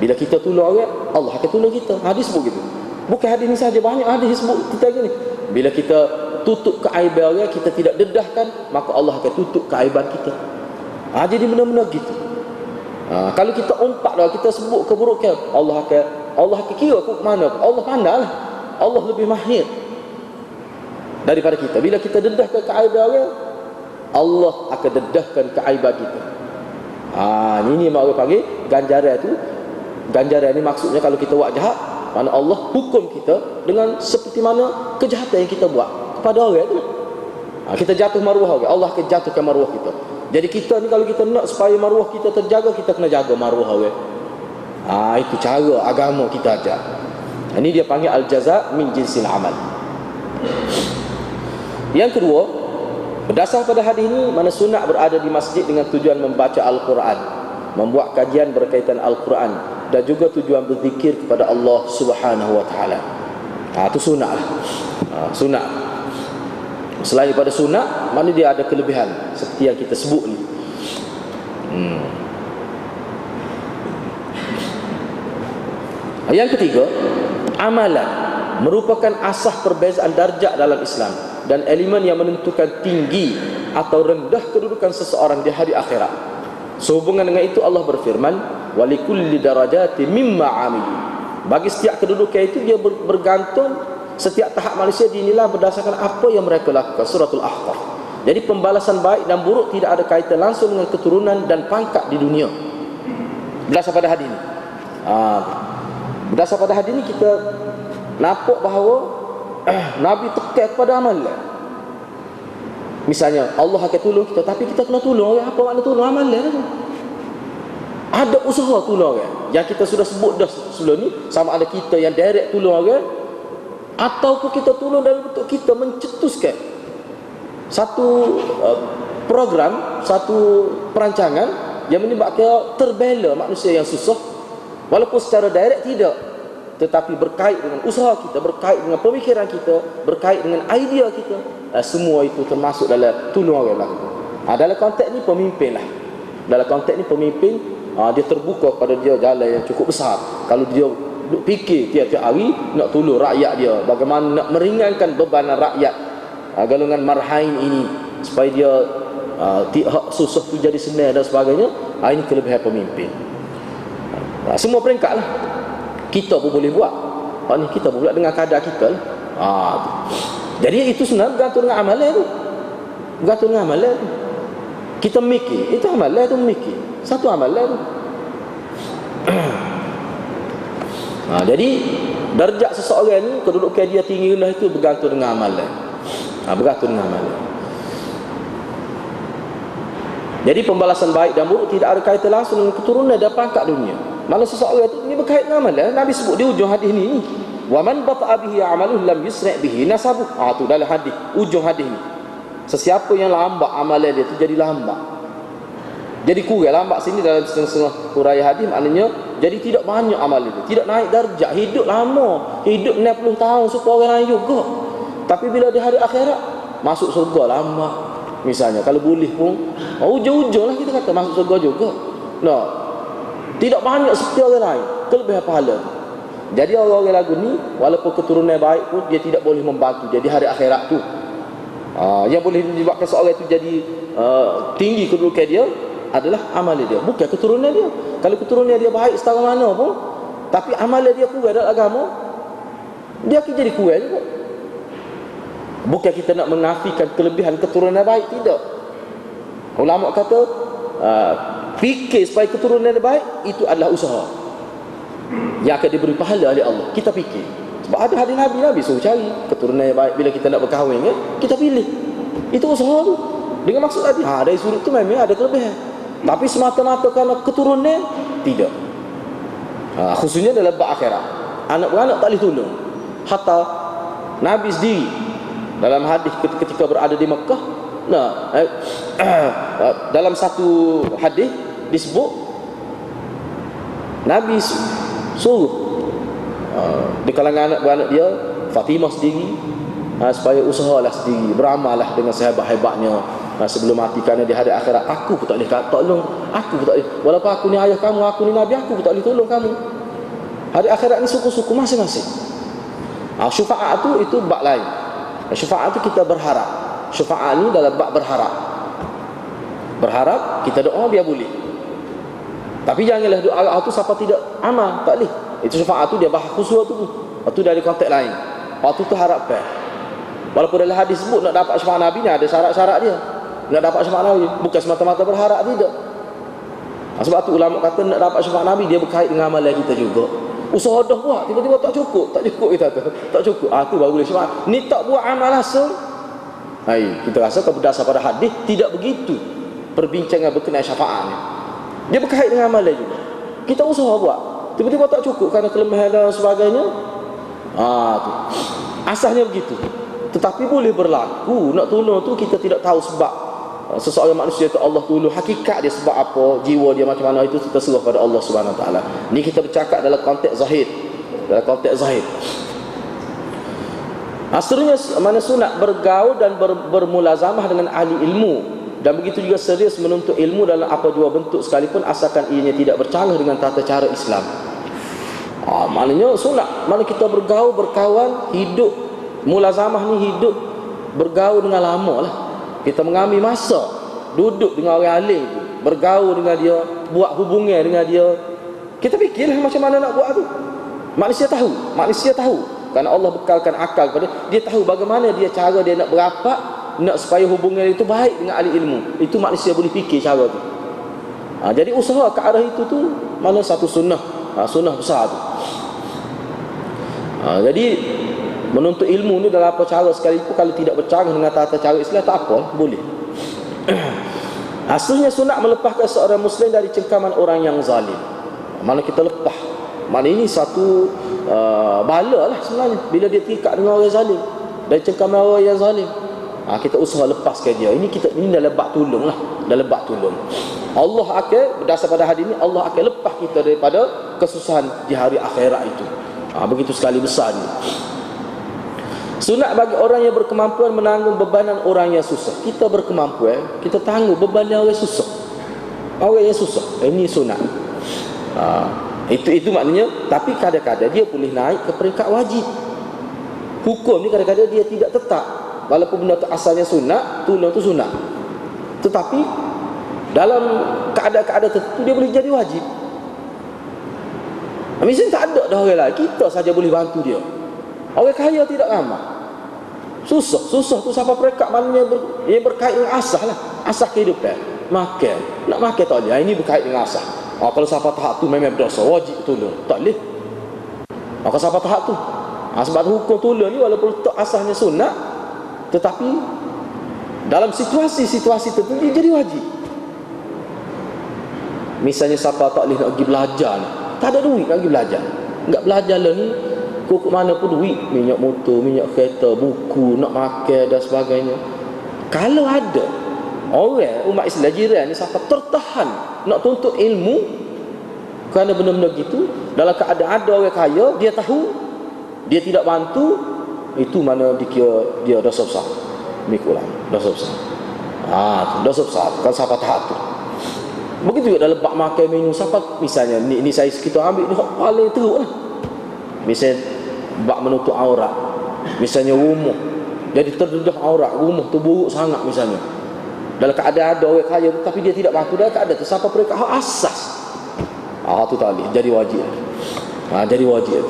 Bila kita tolong orang, Allah akan tolong kita. Hadis sebut gitu. Bukan hadis ni saja, banyak hadis sebut kita ni. Bila kita tutup keaiban orang, kita tidak dedahkan, maka Allah akan tutup keaiban kita. Jadi benar-benar gitu. Kalau kita umpat dah, kita sebut keburukan, Allah akan kira ke mana. Allah pandai lah. Allah lebih mahir daripada kita. Bila kita dedahkan keaiban orang, Allah akan dedahkan keaiban kita. Ini yang orang panggil ganjaran tu. Ganjaran ni maksudnya kalau kita buat jahat, mana Allah hukum kita dengan seperti mana kejahatan yang kita buat kepada orang tu. Kita jatuh maruah orang, Allah akan jatuhkan maruah kita. Jadi kita ni kalau kita nak supaya maruah kita terjaga, kita kena jaga maruah orang. Itu cara agama kita ajar. Ini dia panggil al-jaza' min jinsil amal. Yang kedua, berdasar pada hadis ini, mana sunat berada di masjid dengan tujuan membaca Al-Quran, membuat kajian berkaitan Al-Quran, dan juga tujuan berzikir kepada Allah Subhanahu wa taala. Itu sunat lah. Sunat. Selain daripada sunat, mana dia ada kelebihan seperti yang kita sebut ni. Yang ketiga, amalan merupakan asas perbezaan darjat dalam Islam dan elemen yang menentukan tinggi atau rendah kedudukan seseorang di hari akhirat. Sehubungan dengan itu Allah berfirman, walikulli darajati mimma amilu. Bagi setiap kedudukan itu dia bergantung, setiap tahap manusia dinilai berdasarkan apa yang mereka lakukan. Suratul Ahqaf. Jadi pembalasan baik dan buruk tidak ada kaitan langsung dengan keturunan dan pangkat di dunia. Berdasar pada hadis ini. Berdasar pada hadis ini kita nampak bahawa Nabi tekan kepada amalan. Misalnya Allah akan tolong kita, tapi kita kena tolong orang. Apa makna tolong? Amalan tu. Ada usaha tolong orang. Yang kita sudah sebut dah sebelum ni, sama ada kita yang direct tolong orang, ataupun kita tolong dalam bentuk kita mencetuskan satu program, satu perancangan yang menyebabkan terbela manusia yang susah, walaupun secara direct tidak, tetapi berkait dengan usaha kita, berkait dengan pemikiran kita, berkait dengan idea kita. Semua itu termasuk dalam tolong orang lah. Dalam konteks ni pemimpin lah. Dalam konteks ni pemimpin dia terbuka pada dia jalan yang cukup besar. Kalau dia duk fikir tiap-tiap hari nak tolong rakyat dia, bagaimana nak meringankan bebanan rakyat golongan marhain ini supaya dia hak susah tu jadi senang dan sebagainya. Ini kelebihan pemimpin. Semua peringkat lah kita pun boleh buat. Ni kita pun buat dengan kadar kita lah. Tu. Jadi itu sebenarnya bergantung dengan amalan tu. Bergantung dengan amalan tu. Kita mikir, itu amalan tu mikir. Satu amalan tu. Jadi darjat seseorang ni, kedudukan dia tinggi rendah itu bergantung dengan amalan. Bergantung dengan amalan. Jadi pembalasan baik dan buruk tidak ada kaitan langsung dengan keturunan dan pangkat dunia. Mana seseorang itu ini berkait dengan amalan. Nabi sebut di ujung hadis ni, wa man bata'a bihi 'amaluhu lam yusri' bihi nasabu. Tu dalam hadis, ujung hadis ni. Sesiapa yang lambat amalan dia tu jadi lambat. Jadi kurang lambat sini dalam setengah-setengah huraian hadis, maknanya jadi tidak banyak amalan dia, tidak naik darjat, hidup lama, hidup 60 tahun supaya orang lain juga. Tapi bila di hari akhirat masuk surga lama. Misalnya kalau boleh pun ujung-ujung lah kita kata masuk surga juga. Tidak banyak seperti orang lain kelebihan pahala tu. Jadi orang-orang lagu ni walaupun keturunan baik pun dia tidak boleh membantu dia di hari akhirat tu. Yang boleh menyebabkan seorang itu jadi tinggi kedudukan dia adalah amalan dia, bukan keturunan dia. Kalau keturunan dia baik setara mana pun, tapi amalan dia kurang dalam agama, dia akan jadi kurang juga. Bukan kita nak menafikan kelebihan keturunan baik, tidak. Ulama kata fikir supaya keturunan dia baik itu adalah usaha yang akan diberi pahala oleh Allah. Kita fikir. Sebab ada hadis Nabi suruh cari keturunan yang baik. Bila kita nak berkahwin kita pilih. Itu usaha tu. Dengan maksud tadi dari sudut tu memang ada kelebihan. Tapi semata-mata kerana keturunan tidak. Khususnya dalam bab akhirat. Anak beranak tak boleh tolong. Hatta Nabi sendiri dalam hadis ketika berada di Mekah, dalam satu hadis disebut Nabi suruh di kalangan anak beranak dia, Fatimah sendiri, supaya usahalah sendiri, beramallah dengan sehebat-hebatnya sebelum mati, kerana di hari akhirat aku pun tak boleh tolong, aku pun tak boleh, walaupun aku ni ayah kamu, aku ni Nabi, aku pun tak boleh tolong kamu. Hari akhirat ni suku-suku masing-masing. Syafaat tu itu bab lain. Syafaat tu kita berharap. Syafaat ni dalam bab berharap. Berharap kita doa dia boleh. Tapi janganlah doa tu siapa tidak amal, tak boleh. Itu syafaat tu dia bahas khusus tu. Itu dari konteks lain. Waktu tu harapan. Walaupun dalam hadis sebut nak dapat syafaat Nabi ni ada syarat-syarat dia. Nak dapat syafaat Nabi bukan semata-mata berharap, tidak. Sebab tu ulama kata nak dapat syafaat Nabi dia berkait dengan amalan kita juga. Usaha dah buat, tiba-tiba tak cukup kita kata. Tak cukup. Tu baru boleh syafaat. Ni tak buat amal langsung. Kita rasa berdasar pada hadis tidak begitu perbincangan berkenaan syafaat ni. Dia berkait dengan amalan juga. Kita usaha buat, tiba-tiba tak cukup kerana kelemahan dan sebagainya. Tu. Asasnya begitu. Tetapi boleh berlaku nak tolong tu kita tidak tahu sebab seseorang manusia itu Allah tolong, hakikat dia sebab apa, jiwa dia macam mana, itu kita serah pada Allah Subhanahu Wa Taala. Ni kita bercakap dalam konteks zahir. Dalam konteks zahir. Seterusnya mana sunat bergaul dan bermulazamah dengan ahli ilmu, dan begitu juga serius menuntut ilmu dalam apa jua bentuk sekalipun asalkan ianya tidak bercanggah dengan tata cara Islam. Maknanya sunat mana kita bergaul, berkawan, hidup mulazamah ni, hidup bergaul dengan lama lah. Kita mengambil masa duduk dengan orang alim tu, bergaul dengan dia, buat hubungan dengan dia. Kita fikirlah macam mana nak buat tu. Manusia tahu kerana Allah bekalkan akal kepada dia, tahu bagaimana dia cara dia nak berapat, nak supaya hubungan itu baik dengan ahli ilmu. Itu manusia boleh fikir cara tu. Jadi usaha ke arah itu tu mana satu sunnah, sunnah besar tu. Jadi menuntut ilmu ni dalam apa cara sekalipun kalau tidak bercanggah dengan tata cara Islam tak apa, boleh. Asalnya sunat melepaskan seorang Muslim dari cengkaman orang yang zalim. Mana kita lepas, mana ini satu bala lah sebenarnya bila dia terikat dengan orang zalim, dari cengkaman orang yang zalim. Kita usaha lepaskan dia. Ini dalam bab tolong lah, dalam bab tolong. Allah akan berdasar pada hadis ini, Allah akan lepas kita daripada kesusahan di hari akhirat itu. Begitu sekali besar ni. Sunat bagi orang yang berkemampuan menanggung bebanan orang yang susah. Kita berkemampuan, kita tanggung beban orang yang susah. Orang yang susah, ini sunat. Itu maknanya. Tapi kadang-kadang dia boleh naik ke peringkat wajib. Hukum ni kadang-kadang dia tidak tetap. Walaupun benda tu asalnya sunat, tolong tu sunat, tetapi dalam keadaan-keadaan tertentu dia boleh jadi wajib. Misalnya tak ada dah orang lain, kita saja boleh bantu dia. Orang kaya tidak ramah. Susah tu siapa perekat maknanya yang berkait dengan asah lah. Asah kehidupan. Makan. Nak makan tak boleh. Ini berkait dengan asah. Kalau siapa tahap tu memang berdosa, wajib tolong. Tak boleh. Kalau siapa tahap tu. Sebab hukum tolong ni walaupun tak asahnya sunat, tetapi dalam situasi-situasi tertentu dia jadi wajib. Misalnya siapa tak boleh nak pergi belajar ni, tak ada duit nak pergi belajar, enggak belajar lah ni, kok mana pun duit, minyak motor, minyak kereta, buku, nak makan dan sebagainya. Kalau ada orang umat Islam jiran ni siapa tertahan nak tuntut ilmu kerana benda-benda gitu, dalam keadaan ada orang kaya, dia tahu, dia tidak bantu, itu mana dikira dia dosa besar. Mikulah dosa besar. Dosa besar kalau siapa tahap tu. Begitu juga dalam bab makan minum, siapa misalnya ni saya kita ambil ni paling teruk lah. Misalnya bab menutup aurat, misalnya rumah jadi terdedah aurat, rumah tu buruk sangat misalnya, dalam keadaan ada orang kaya tapi dia tidak bantu, dalam keadaan tu siapa mereka hak asas, tu tak boleh, jadi wajib. Jadi wajib.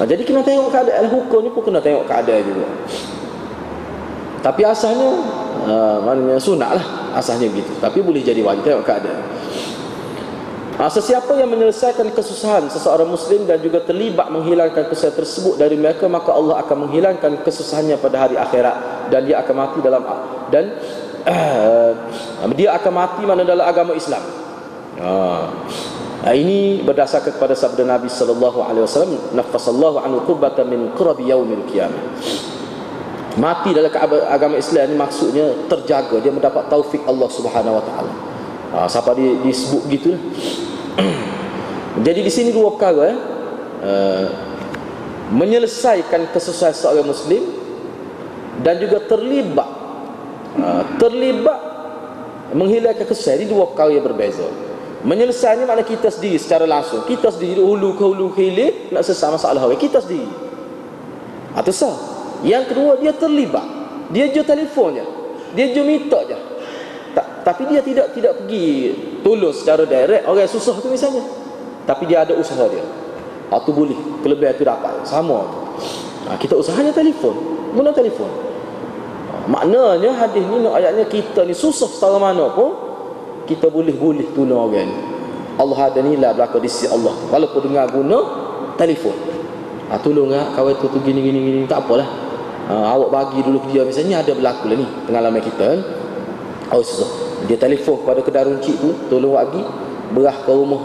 Jadi kena tengok keadaan, hukum ni pun kena tengok keadaan juga. Tapi asalnya maknanya sunat lah, asalnya begitu, tapi boleh jadi wajib, tengok keadaan. Sesiapa yang menyelesaikan kesusahan seseorang muslim dan juga terlibat menghilangkan kesusahan tersebut dari mereka, maka Allah akan menghilangkan kesusahannya pada hari akhirat, dan dia akan mati dalam dia akan mati mana dalam agama Islam. Ini berdasarkan kepada sabda Nabi sallallahu alaihi wasallam, nafasallahu anhu qurbatan min qurabi yaumil qiyamah. Mati dalam agama Islam ni maksudnya terjaga, dia mendapat taufik Allah Subhanahu wa taala. Siapa disebut gitulah. Jadi di sini dua perkara, menyelesaikan kesusahan seorang muslim dan juga terlibat menghilangkan kesusahan. Ini dua perkara yang berbeza. Menyelesaikannya makna kita sendiri secara langsung, kita sendiri hulu ke hilir nak selesai masalah orang, kita sendiri. Atau sah. Yang kedua, dia terlibat, dia jual telefonnya, dia jual minta je, tapi dia tidak pergi tolong secara direct orang susah tu misalnya, tapi dia ada usaha dia. Tu boleh, kelebihan tu dapat sama tu. Kita usahanya telefon, guna telefon. Maknanya hadis ni, ayatnya kita ni susah setara mana pun kita boleh tolong orang ni. Allah ada nilai belaka di sisi Allah walaupun dengan guna telefon. Tolong kawan tu gini tak apalah. Awak bagi dulu ke dia, misalnya ada berlaku lah ni pengalaman kita kan. Susah, dia telefon kepada kedai runcit tu, tolong bagi berah ke rumah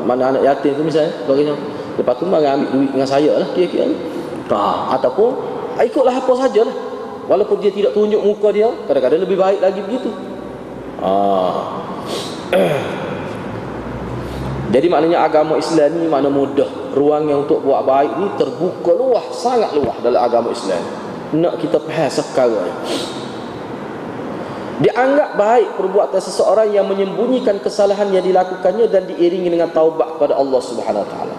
mana anak yatim tu misalnya, sebagainya. Lepas tu mari ambil duit dengan saya lah kira-kira ni. Ataupun ikutlah apa sajalah, walaupun dia tidak tunjuk muka dia, kadang-kadang lebih baik lagi begitu. Jadi maknanya agama Islam ni makna mudah, ruang yang untuk buat baik ni terbuka luas, sangat luas dalam agama Islam. Nak kita faham sekarang, dianggap baik perbuatan seseorang yang menyembunyikan kesalahan yang dilakukannya dan diiringi dengan taubat kepada Allah Subhanahu Wa Taala.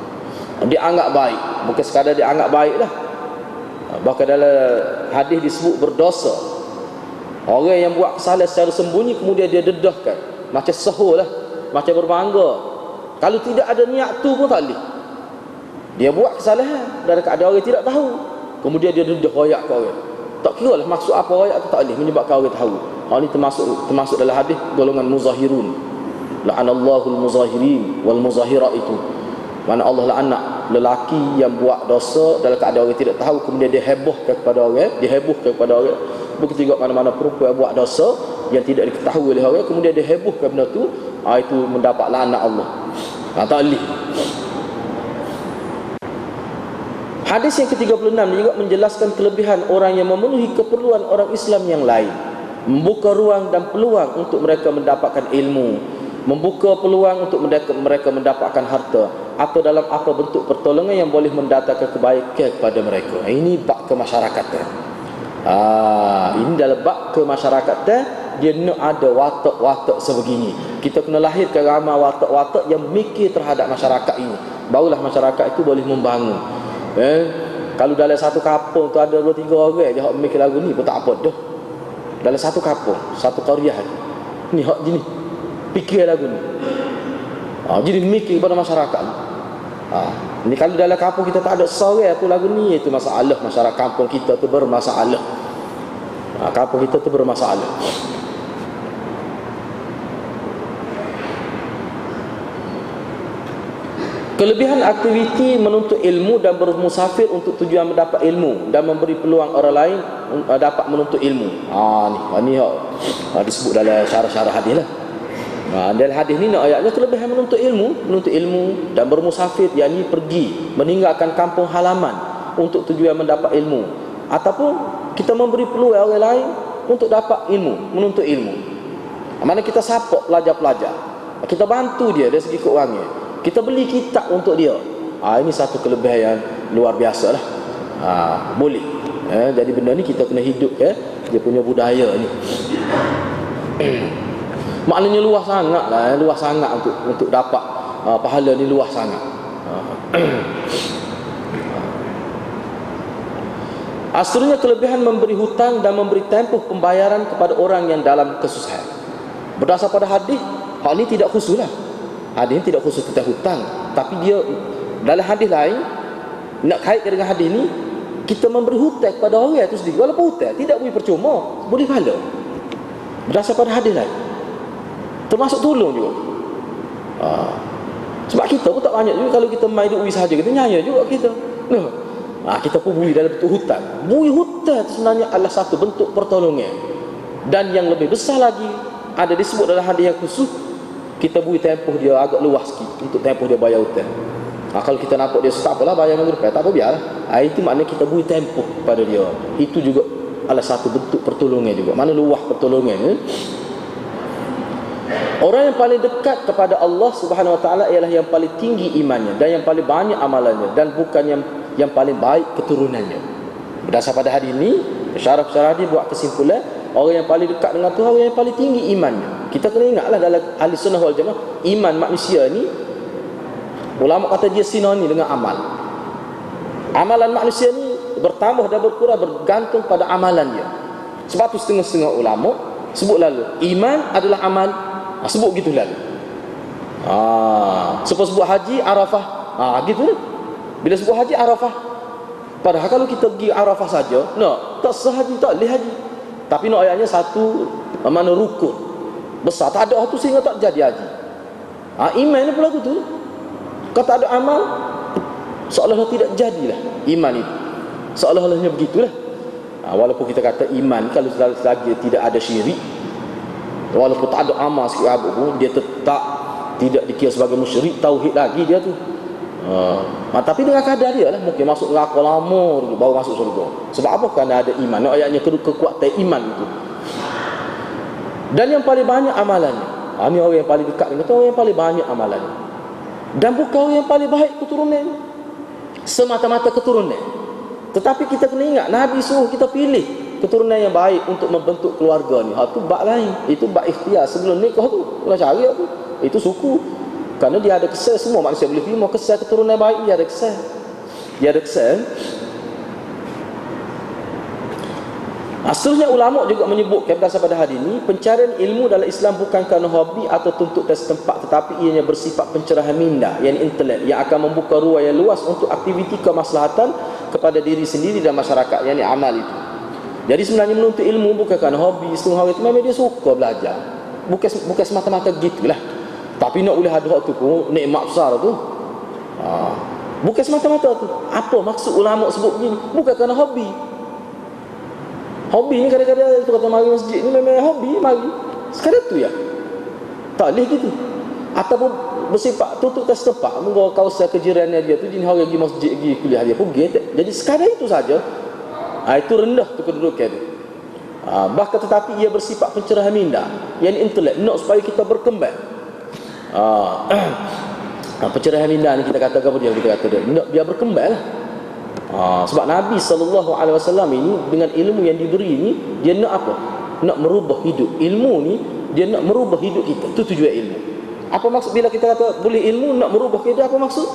Dianggap baik, bukan sekadar dianggap baik lah. Bahkan dalam hadis disebut berdosa orang yang buat kesalahan secara sembunyi kemudian dia dedahkan, macam sahur lah, macam berbangga. Kalau tidak ada niat tu pun tak boleh. Dia buat kesalahan dan keadaan orang tidak tahu, kemudian dia dedah royak ke orang, tak kira lah maksud apa royak tu, tak boleh menyebabkan orang tahu. Ini termasuk dalam hadis golongan muzahirun. La'anallahul muzahirin wal muzahirat, itu mana Allah laknat lelaki yang buat dosa dalam keadaan orang tidak tahu, kemudian dia hebohkan kepada orang. Begitu juga mana-mana perempuan buat dosa yang tidak diketahui oleh orang, kemudian dia hebohkan benda tu, itu mendapat laknat Allah. Tak boleh. Hadis yang ke-36 juga menjelaskan kelebihan orang yang memenuhi keperluan orang Islam yang lain, membuka ruang dan peluang untuk mereka mendapatkan ilmu, membuka peluang untuk mereka mendapatkan harta, atau dalam apa bentuk pertolongan yang boleh mendatangkan kebaikan kepada mereka. Ini bab kemasyarakatan. Ini dalam bab kemasyarakatan dia nak ada watak-watak sebegini. Kita kena lahirkan ramai watak-watak yang mikir terhadap masyarakat ini, barulah masyarakat itu boleh membangun. Kalau dalam satu kampung tu ada 2-3 orang je hak mikir lagu ni pun tak apa dah. Dalam satu kampung, satu qaryah ni hak gini fikir lagu ni. Jadi mikir pada masyarakat. Ni kalau dalam kampung kita tak ada seorang tu lagu ni, itu masalah. Masyarakat kampung kita tu bermasalah. Kampung kita tu bermasalah. Kelebihan aktiviti menuntut ilmu dan bermusafir untuk tujuan mendapat ilmu dan memberi peluang orang lain dapat menuntut ilmu. Ni disebut dalam syarah-syarah hadis lah. Dalam hadis ni ayatnya kelebihan menuntut ilmu dan bermusafir, yakni pergi meninggalkan kampung halaman untuk tujuan mendapat ilmu, ataupun kita memberi peluang orang lain untuk dapat ilmu, menuntut ilmu. Mana kita support pelajar-pelajar, kita bantu dia dari segi keuangan, kita beli kitab untuk dia. Ini satu kelebihan yang luar biasa lah. Boleh. Jadi benda ni kita kena hidup dia punya budaya ni. Maknanya luas sangat lah, luas sangat untuk dapat pahala ni, luas sangat. Asalnya kelebihan memberi hutang dan memberi tempoh pembayaran kepada orang yang dalam kesusahan. Berdasar pada hadis, hal ni tidak khusus lah. Hadis ni tidak khusus tentang hutang, tapi dia dalam hadis lain nak kaitkan dengan hadis ni, kita memberi hutang kepada orang itu sendiri, walaupun hutang tidak boleh percuma, boleh pahala. Berdasar pada hadis lain, termasuk tolong juga. Sebab kita pun tak banyak juga kalau kita main duit saja, kita nyaya juga kita. Kita pun bui dalam bentuk hutang. Bui hutang sebenarnya adalah satu bentuk pertolongan. Dan yang lebih besar lagi, ada disebut dalam hadis yang khusus, kita bui tempoh dia agak luas sikit untuk tempoh dia bayar hutang. Kalau kita nampak dia tak apalah bayar minggu depan, tak apa biarlah. Itu maknanya kita bui tempoh pada dia. Itu juga adalah satu bentuk pertolongan juga. Mana luas pertolongan. Orang yang paling dekat kepada Allah Subhanahu Wa Taala ialah yang paling tinggi imannya dan yang paling banyak amalannya, dan bukan yang paling baik keturunannya. Berdasar pada hadis ini, syarah-syarah dia buat kesimpulan, orang yang paling dekat dengan Tuhan, orang yang paling tinggi imannya. Kita kena ingatlah dalam ahli sunnah wal jamaah, iman manusia ni, ulama kata dia sinoni dengan amal. Amalan manusia ni bertambah dan berkurang bergantung pada amalannya. Sebab tu setengah-setengah ulama sebut lalu iman adalah amal, sebut gitu lalu. Sebut haji Arafah, gitu lah. Bila sebut haji Arafah, padahal kalau kita pergi Arafah saja, tak sah haji, tak boleh haji. Tapi ayatnya satu mana rukun besar, tak ada tu sehingga tak jadi haji. Iman ni pula tu. Kalau tak ada amal, seolah-olah tidak jadilah iman itu. Seolah-olahnya begitulah. Walaupun kita kata iman, kalau selagi tidak ada syirik, walaupun tak ada amal sikit abuk pun, dia tetap tidak dikira sebagai musyrik, tauhid lagi dia tu. Tapi dengan kadar dia lah, mungkin masuk neraka lama dulu baru masuk surga. Sebab apa? Kerana ada iman. Ayatnya kekuatan iman itu. Dan yang paling banyak amalannya. Ini orang yang paling dekat dengan orang yang paling banyak amalannya. Dan bukan orang yang paling baik keturunan, semata-mata keturunan. Tetapi kita kena ingat, Nabi suruh kita pilih keturunan yang baik untuk membentuk keluarga ni. Itu bab lain. Itu bab ikhtiar. Sebelum nikah tu kena cari tu. Itu suku. Kerana dia ada kesal, semua manusia boleh terima kesal keturunan baik, dia ada kesal. Dia ada kesal. Asalnya ulama juga menyebutkan berdasar pada hadis ini, pencarian ilmu dalam Islam bukan kerana hobi atau tuntut dari setempat, tetapi ianya bersifat pencerahan minda, yang intelek, yang akan membuka ruang yang luas untuk aktiviti kemaslahatan kepada diri sendiri dan masyarakat, yang amal itu. Jadi sebenarnya menuntut ilmu bukan kerana hobi, setengah orang itu memang dia suka belajar. Bukan semata-mata gitulah. Tapi nak boleh ada waktu pun nikmat besar tu. Bukan semata-mata tu. Apa maksud ulama sebut begini? Bukan kerana hobi. Hobi ni kadang-kadang tu kata mari masjid ni memang hobi mari. Sekadar tu ya. Tak boleh gitu. Ataupun bersifat tutup ke setempat, mungkin kawasan kejirannya dia tu jenis orang pergi masjid, pergi kuliah dia pun pergi. Jadi sekadar itu saja. Itu rendah tu kedudukan dia. Bahkan tetapi ia bersifat pencerahan minda, yang intelek, nak supaya kita berkembang. Pencerahan minda ni kita kata apa dia? Kita kata dia nak biar berkembang lah. Sebab Nabi SAW ini dengan ilmu yang diberi ni, dia nak apa? nak merubah hidup. Ilmu ni dia nak merubah hidup kita. Itu tujuan ilmu. Apa maksud bila kita kata boleh ilmu nak merubah kita? Apa maksud?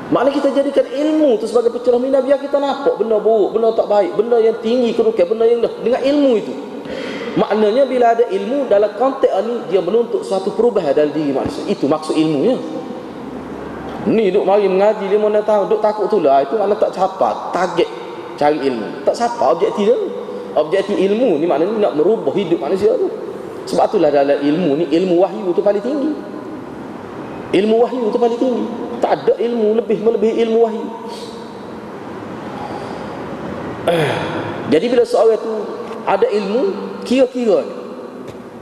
Maknanya kita jadikan ilmu tu sebagai pencerminan biar kita nampak benda buruk, benda tak baik, benda yang tinggi kerugian, benda yang dah dengan ilmu itu. Maknanya bila ada ilmu dalam konteks ni dia menuntut suatu perubahan dalam diri manusia. Itu maksud ilmunya. Ni duk mari mengaji 5 tahun duk takut tu lah, itu makna tak capai target cari ilmu. Tak capai objektif dia. Objektif ilmu ni maknanya nak merubah hidup manusia tu. Sebab itulah dalam ilmu ni, ilmu wahyu tu paling tinggi. Ilmu wahyu tu paling tinggi. Tak ada ilmu lebih melebihi ilmu wahyu. Jadi bila seorang tu ada ilmu, kira-kira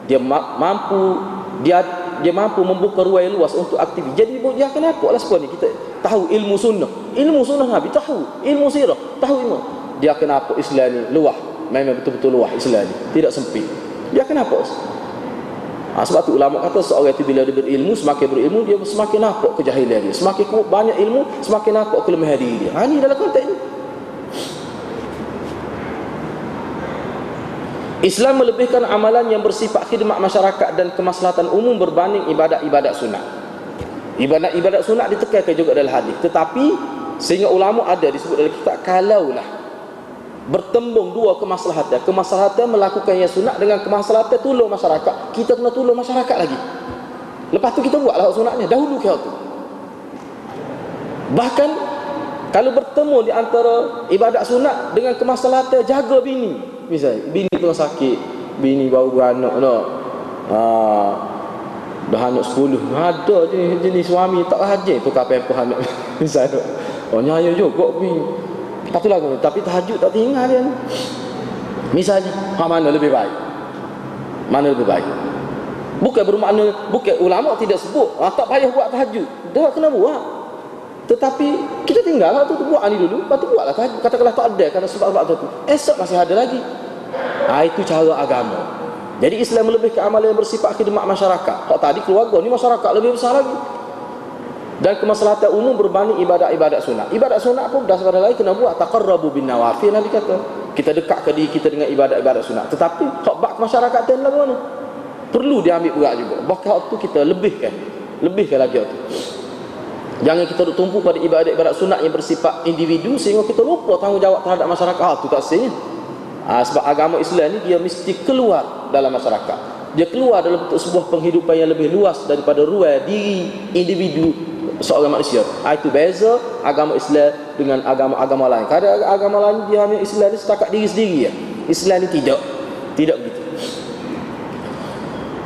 dia mampu dia mampu membuka ruang luas untuk aktivitas. Jadi dia akan nampaklah sebenarnya kita tahu ilmu sunnah. Ilmu sunnah Nabi tahu, ilmu sirah tahu ilmu. Dia akan nampak Islam ni luas, memang betul-betul luas Islam ni, tidak sempit. Dia akan nampak. Sebab tu ulama kata seorang itu bila dia berilmu, semakin berilmu dia semakin nampak kejahilan dia. Semakin banyak ilmu, semakin nampak kelemahan diri dia. Ini dalam konteks ni. Islam melebihkan amalan yang bersifat khidmat masyarakat dan kemaslahatan umum berbanding ibadat-ibadat sunat. Ibadat-ibadat sunat ditekankan juga dalam hadis. Tetapi sehingga ulama ada disebut dalam kitab, kalaulah bertembung dua kemaslahatan, kemaslahatan melakukan yang sunat dengan kemaslahatan tolong masyarakat, kita kena tolong masyarakat lagi. Lepas tu kita buatlah sunatnya dahulu kau tu. Bahkan kalau bertemu di antara ibadat sunat dengan kemaslahatan jaga bini, misalnya bini tengah sakit, bini baru beranak dah anak 10, ada jenis suami tak rajin tukar pamper anak misalnya. Nyaya juga bini. Lepas tu lagu, tapi tahajud tak tinggal dia. Misalnya, mana lebih baik? Mana lebih baik? Bukan bermakna, bukan ulama tidak sebut tak payah buat tahajud. Dah kena buat. Tetapi kita tinggal tu buat ni dulu, lepas tu buatlah tahajud. Katakanlah tak ada kerana sebab tu. Esok masih ada lagi. Itu cara agama. Jadi Islam melebihkan amalan yang bersifat khidmat masyarakat. Hak tadi keluarga ni masyarakat lebih besar lagi. Dan kemaslahatan umum berbanding ibadat-ibadat sunat. Ibadat sunat pun dah sekadar lagi kena buat taqarrabu bin nawafil, Nabi kata. Kita dekat ke diri kita dengan ibadat-ibadat sunat. Tetapi hak bak masyarakat tu lagu mana? Perlu diambil berat juga. Bahkan hak tu kita lebihkan lagi hak tu. Jangan kita duk tumpu pada ibadat-ibadat sunat yang bersifat individu sehingga kita lupa tanggungjawab terhadap masyarakat. Tu tak sehingga. Sebab agama Islam ni dia mesti keluar dalam masyarakat. Dia keluar dalam bentuk sebuah penghidupan yang lebih luas daripada ruang diri individu seorang manusia. Itu beza agama Islam dengan agama-agama lain. Kadang agama lain dia hanya Islam ni setakat diri sendiri ya. Islam ni tidak begitu.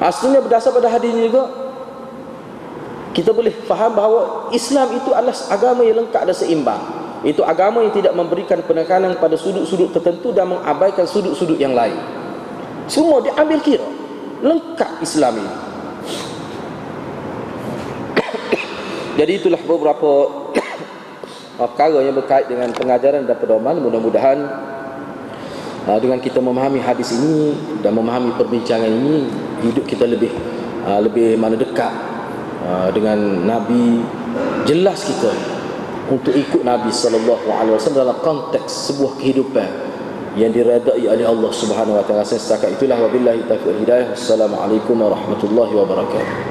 Aslinya berdasar pada hadis ini juga kita boleh faham bahawa Islam itu adalah agama yang lengkap dan seimbang. Itu agama yang tidak memberikan penekanan pada sudut-sudut tertentu dan mengabaikan sudut-sudut yang lain. Semua diambil kira. Lengkap Islam ini. Jadi itulah beberapa perkara yang berkait dengan pengajaran dan pedoman. Mudah-mudahan dengan kita memahami hadis ini dan memahami perbincangan ini, hidup kita lebih mana dekat dengan Nabi. Jelas kita untuk ikut Nabi SAW dalam konteks sebuah kehidupan yang diredai oleh Allah Subhanahu Wa Taala. Setakat itulah, wabillahi taufiq wal hidayah. Wassalamualaikum warahmatullahi wabarakatuh.